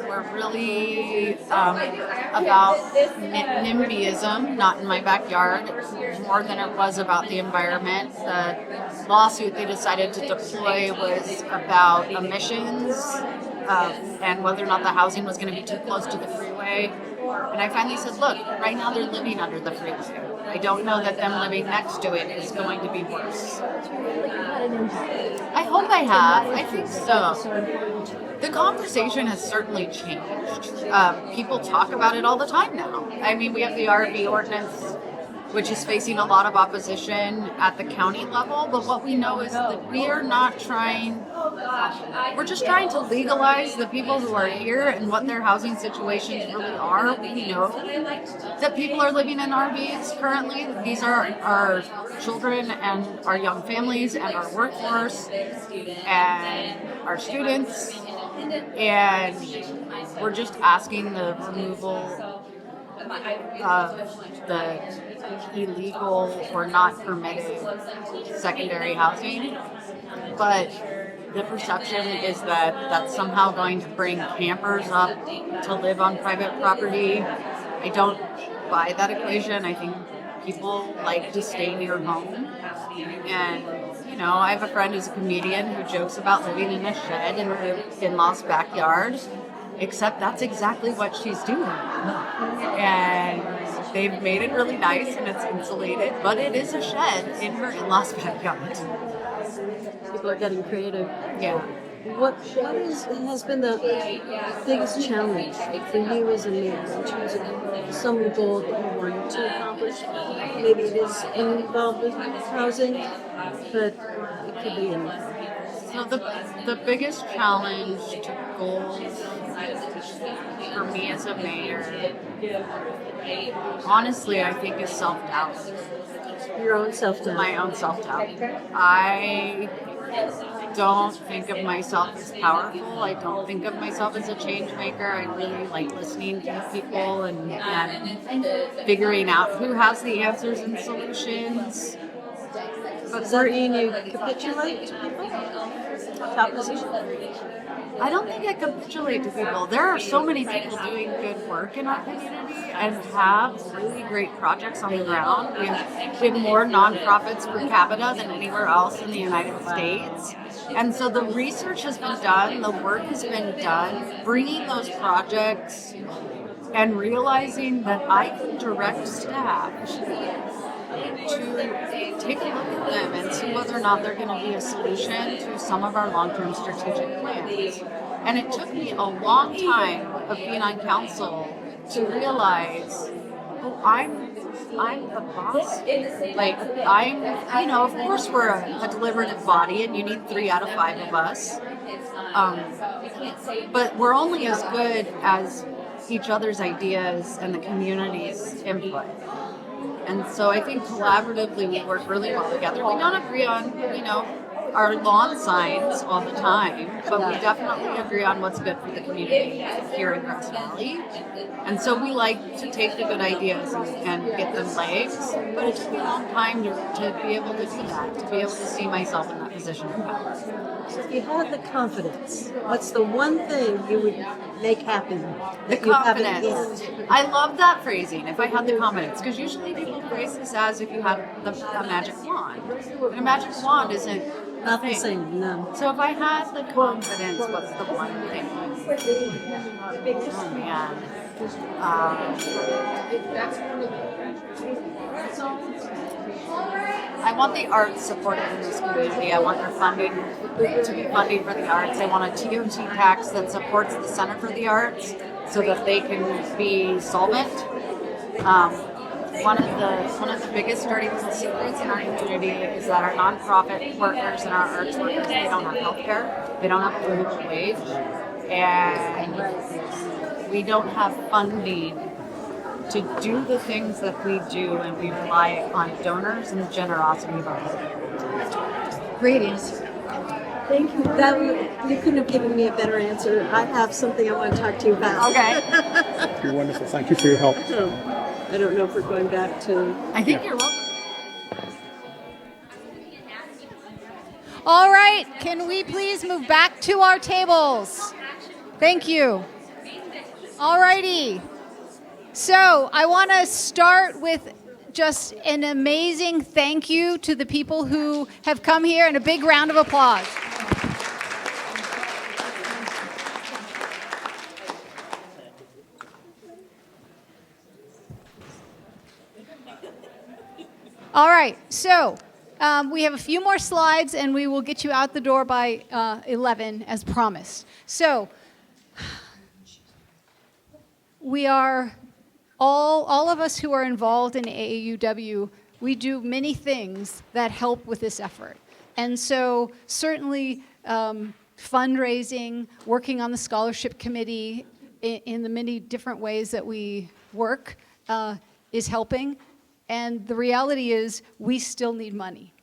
were really about NIMBYism, not in my backyard, more than it was about the environment. The lawsuit they decided to deploy was about emissions and whether or not the housing was going to be too close to the freeway. And I finally said, look, right now they're living under the freeway. I don't know that them living next to it is going to be worse. I hope I have. I think so. The conversation has certainly changed. People talk about it all the time now. I mean, we have the RV ordinance, which is facing a lot of opposition at the county level. But what we know is that we are not trying, we're just trying to legalize the people who are here and what their housing situations really are. We know that people are living in RVs currently. These are our children and our young families and our workforce and our students. And we're just asking the removal of the illegal or not permitted secondary housing. But the perception is that that's somehow going to bring campers up to live on private property. I don't buy that equation. I think people like to stay near home. And I have a friend who's a comedian who jokes about living in a shed in her in-laws' backyard, except that's exactly what she's doing. And they've made it really nice and it's insulated, but it is a shed in her in-laws' backyard. People are getting creative. Yeah. What has been the biggest challenge for you as a mayor in terms of some goal that you wanted to accomplish? Maybe it is involved with housing, but it could be anything. So the biggest challenge to goals for me as a mayor, honestly, I think is self-doubt. Your own self-doubt. My own self-doubt. I don't think of myself as powerful. I don't think of myself as a change maker. I really like listening to people and figuring out who has the answers and solutions. But does that mean you capitulate to people? Top position? I don't think I capitulate to people. There are so many people doing good work in our community and have really great projects on the ground. We have more nonprofits per capita than anywhere else in the United States. And so the research has been done, the work has been done, bringing those projects and realizing that I can direct staff to take a look at them and see whether or not they're going to be a solution to some of our long-term strategic plans. And it took me a long time of being on council to realize, I'm the boss. Of course we're a deliberative body and you need 3 out of 5 of us. but we're only as good as each other's ideas and the community's input. And so I think collaboratively we work really well together. We don't agree on, our lawn signs all the time, but we definitely agree on what's good for the community here in Grass Valley. And so we like to take the good ideas and get them legs, but it took me a long time to be able to do that, to be able to see myself in that position of power. So if you had the confidence, what's the one thing you would make happen The that you haven't confidence. yet? I love that phrasing, if I had the confidence, because usually people phrase this as if you had a magic wand. And a magic wand isn't not the same, no. So if I had the confidence, what's the one thing? Oh man. I want the arts supported in this community. I want their funding to be funding for the arts. I want a TOT tax that supports the Center for the Arts so that they can be solvent. One of the biggest dirty little secrets in our community is that our nonprofit workers and our arts workers, they don't have health care, they don't have a living wage, and we don't have funding to do the things that we do, and we rely on donors and the generosity of our community. Great answer. Thank you. You couldn't have given me a better answer. I have something I want to talk to you about. Okay. You're wonderful. Thank you for your help. I don't know if we're going back to... I think you're welcome. All right, can we please move back to our tables? Thank you. All righty. So I want to start with just an amazing thank you to the people who have come here and a big round of applause. All right, so we have a few more slides and we will get you out the door by 11 as promised. So we are, all of us who are involved in AAUW, we do many things that help with this effort. And so certainly fundraising, working on the scholarship committee in the many different ways that we work is helping. And the reality is we still need money.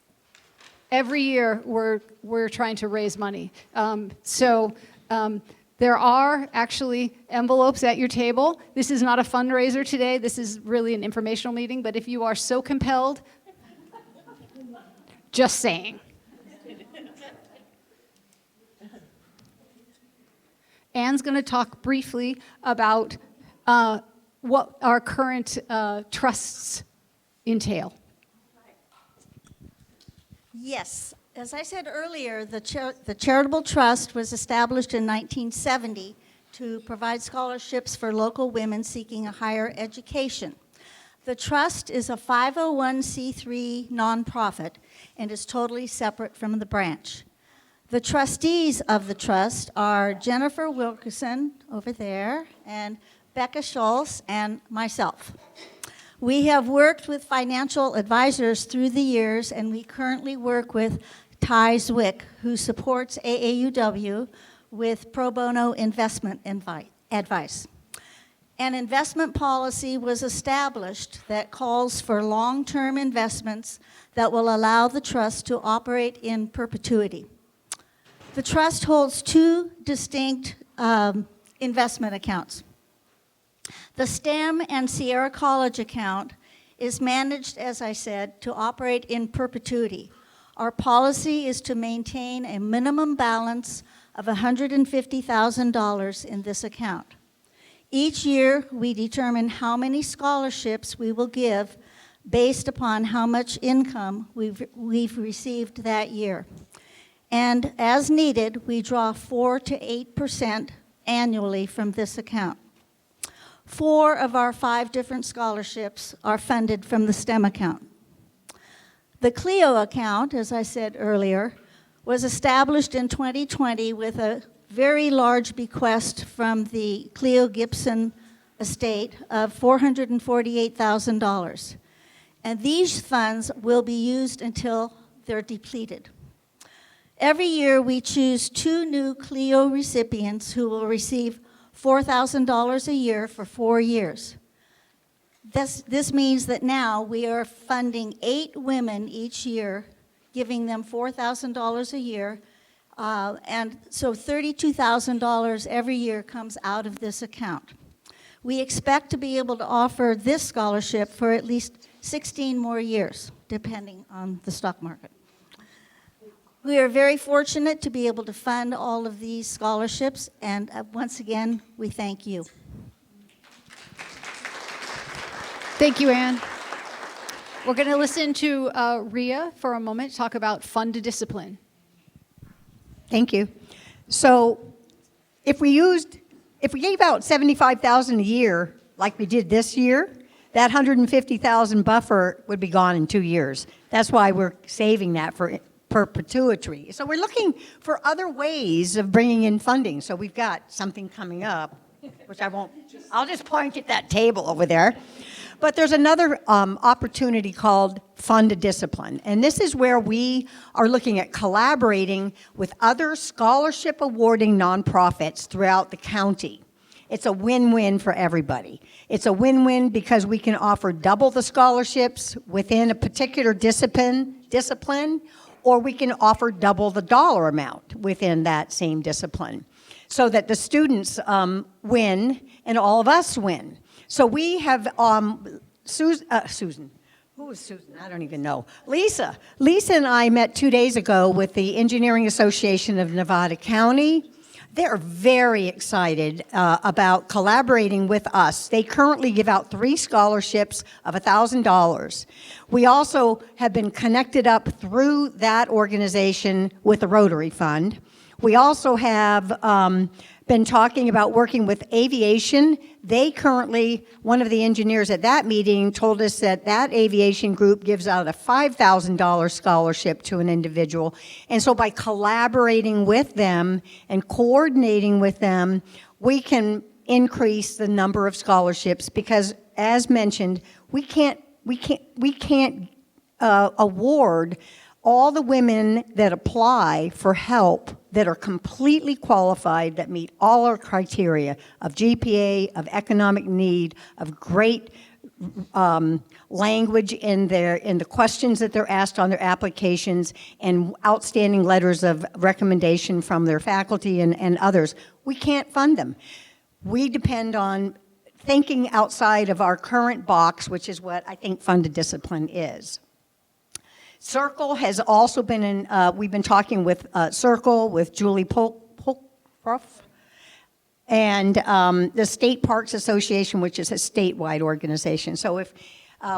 Every year we're trying to raise money. There are actually envelopes at your table. This is not a fundraiser today. This is really an informational meeting. But if you are so compelled, just saying. Anne's going to talk briefly about what our current trusts entail. Yes. As I said earlier, the Charitable Trust was established in 1970 to provide scholarships for local women seeking a higher education. The trust is a 501c3 nonprofit and is totally separate from the branch. The trustees of the trust are Jennifer Wilkerson over there and Becca Schultz and myself. We have worked with financial advisors through the years, and we currently work with Ty Zwick, who supports AAUW with pro bono investment advice. An investment policy was established that calls for long-term investments that will allow the trust to operate in perpetuity. The trust holds two distinct investment accounts. The STEM and Sierra College account is managed, as I said, to operate in perpetuity. Our policy is to maintain a minimum balance of $150,000 in this account. Each year, we determine how many scholarships we will give based upon how much income we've received that year. And as needed, we draw 4 to 8% annually from this account. 4 of our 5 different scholarships are funded from the STEM account. The CLEO account, as I said earlier, was established in 2020 with a very large bequest from the Cleo Gibson estate of $448,000. And these funds will be used until they're depleted. Every year, we choose 2 new CLEO recipients who will receive $4,000 a year for 4 years. This means that now we are funding 8 women each year, giving them $4,000 a year, and so $32,000 every year comes out of this account. We expect to be able to offer this scholarship for at least 16 more years, depending on the stock market. We are very fortunate to be able to fund all of these scholarships, and once again, we thank you. Thank you, Anne. We're going to listen to Rhea for a moment talk about fund to discipline. Thank you. So if we gave out $75,000 a year like we did this year, that $150,000 buffer would be gone in 2 years. That's why we're saving that for perpetuity. So we're looking for other ways of bringing in funding. So we've got something coming up, which I'll just point at that table over there. But there's another opportunity called Fund to Discipline. And this is where we are looking at collaborating with other scholarship awarding nonprofits throughout the county. It's a win-win for everybody. It's a win-win because we can offer double the scholarships within a particular discipline, or we can offer double the dollar amount within that same discipline, so that the students win and all of us win. So we have Susan. Who was Susan? I don't even know. Lisa. Lisa and I met 2 days ago with the Engineering Association of Nevada County. They're very excited about collaborating with us. They currently give out 3 scholarships of $1,000. We also have been connected up through that organization with the Rotary Fund. We also have been talking about working with aviation. They currently, one of the engineers at that meeting told us that that aviation group gives out a $5,000 scholarship to an individual. And so by collaborating with them and coordinating with them, we can increase the number of scholarships because, as mentioned, we can't award all the women that apply for help that are completely qualified, that meet all our criteria of GPA, of economic need, of great language in the questions that they're asked on their applications, and outstanding letters of recommendation from their faculty and others. We can't fund them. We depend on thinking outside of our current box, which is what I think Fund to Discipline is. Circle has also been we've been talking with Circle, with Julie Polkroff, and the State Parks Association, which is a statewide organization. So if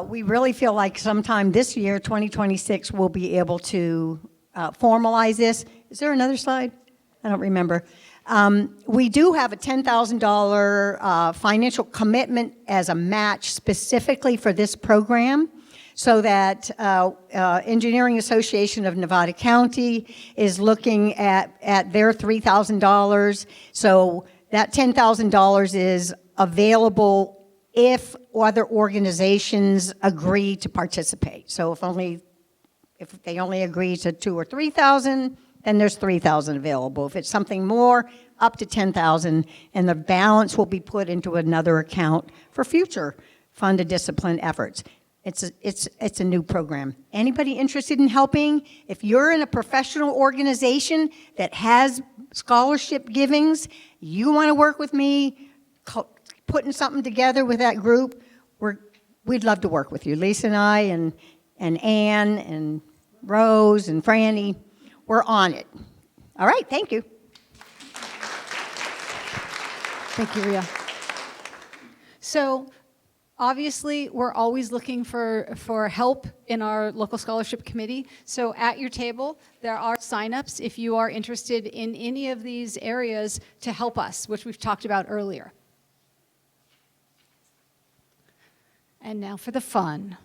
we really feel like sometime this year, 2026, we'll be able to formalize this. Is there another slide? I don't remember. We do have a $10,000 financial commitment as a match specifically for this program, so that Engineering Association of Nevada County is looking at their $3,000. So that $10,000 is available if other organizations agree to participate. So if they only agree to 2,000 or 3,000, then there's 3,000 available. If it's something more, up to 10,000, and the balance will be put into another account for future Fund to Discipline efforts. It's a new program. Anybody interested in helping? If you're in a professional organization that has scholarship givings, you want to work with me, putting something together with that group, we'd love to work with you. Lisa and I and Ann and Rose and Franny, we're on it. All right, thank you. Thank you, Rhea. So, obviously, we're always looking for help in our local scholarship committee. So at your table, there are signups if you are interested in any of these areas to help us, which we've talked about earlier. And now for the fun.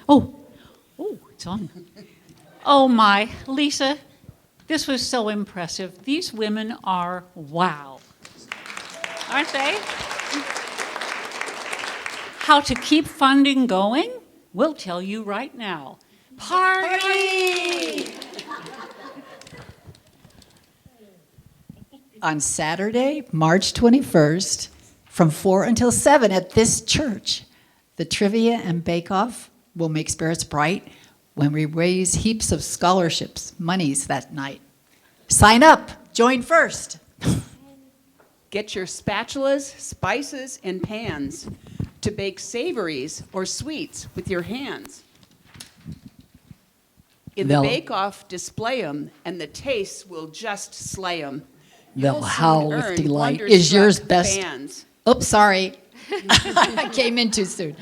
Oh, it's on. Oh my, Lisa, this was so impressive. These women are wow. Aren't they? How to keep funding going? We'll tell you right now. Party! On Saturday, March 21st, from 4 until 7 at this church, the trivia and bake-off will make spirits bright when we raise heaps of scholarships, monies that night. Sign up, join first. Get your spatulas, spices, and pans to bake savories or sweets with your hands. In the They'll- bake-off, display 'em, and the tastes will just slay 'em. They'll You'll soon howl with earn delight. Is yours wonderstruck best? fans. Oops, sorry. I came in too soon.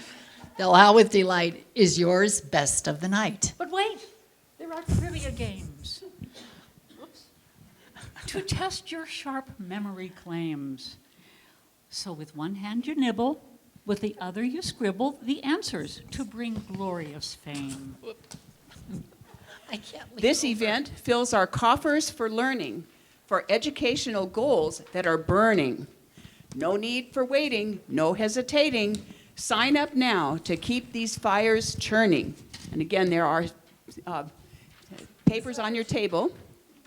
They'll howl with delight. Is yours best of the night? But wait, there are trivia games. Oops. To test your sharp memory claims. So with one hand you nibble, with the other you scribble the answers to bring glorious fame. I can't leave This over. event fills our coffers for learning, for educational goals that are burning. No need for waiting, no hesitating. Sign up now to keep these fires churning. And again, there are papers on your table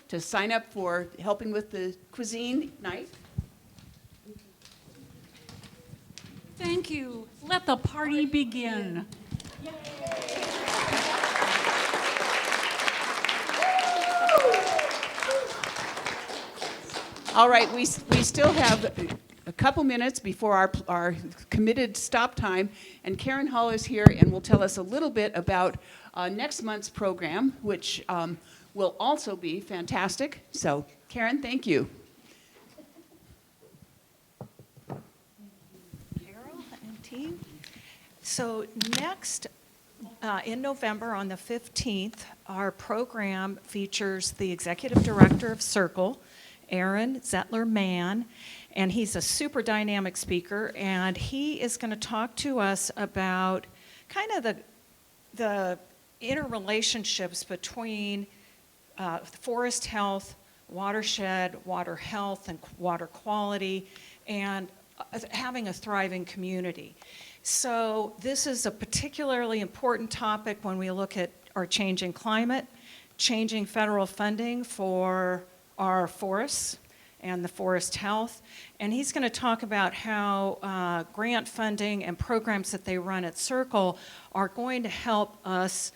to sign up for helping with the cuisine night. Thank you. Let the party begin. All right, we still have a couple minutes before our committed stop time, and Karen Hull is here and will tell us a little bit about next month's program, which will also be fantastic. So, Karen, thank you. Carol and team. So next, in November on the 15th, our program features the Executive Director of Circle, Aaron Zettler-Mann, and he's a super dynamic speaker, and he is going to talk to us about kind of the interrelationships between forest health, watershed, water health, and water quality, and having a thriving community. So this is a particularly important topic when we look at our changing climate, changing federal funding for our forests and the forest health. And he's going to talk about how grant funding and programs that they run at Circle are going to help us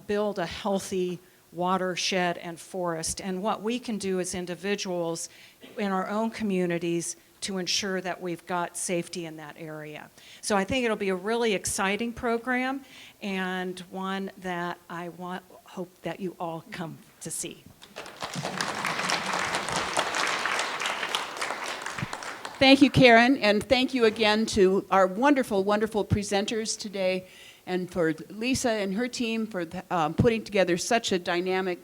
build a healthy watershed and forest, and what we can do as individuals in our own communities to ensure that we've got safety in that area. So I think it'll be a really exciting program, and one that I hope that you all come to see. Thank you, Karen, and thank you again to our wonderful, wonderful presenters today, and for Lisa and her team for putting together such a dynamic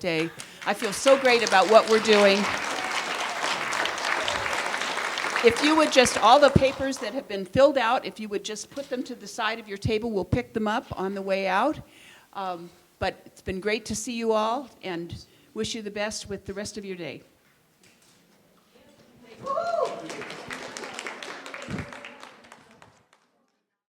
day. I feel so great about what we're doing. If you would just, all the papers that have been filled out, if you would just put them to the side of your table, we'll pick them up on the way out. But it's been great to see you all, and wish you the best with the rest of your day.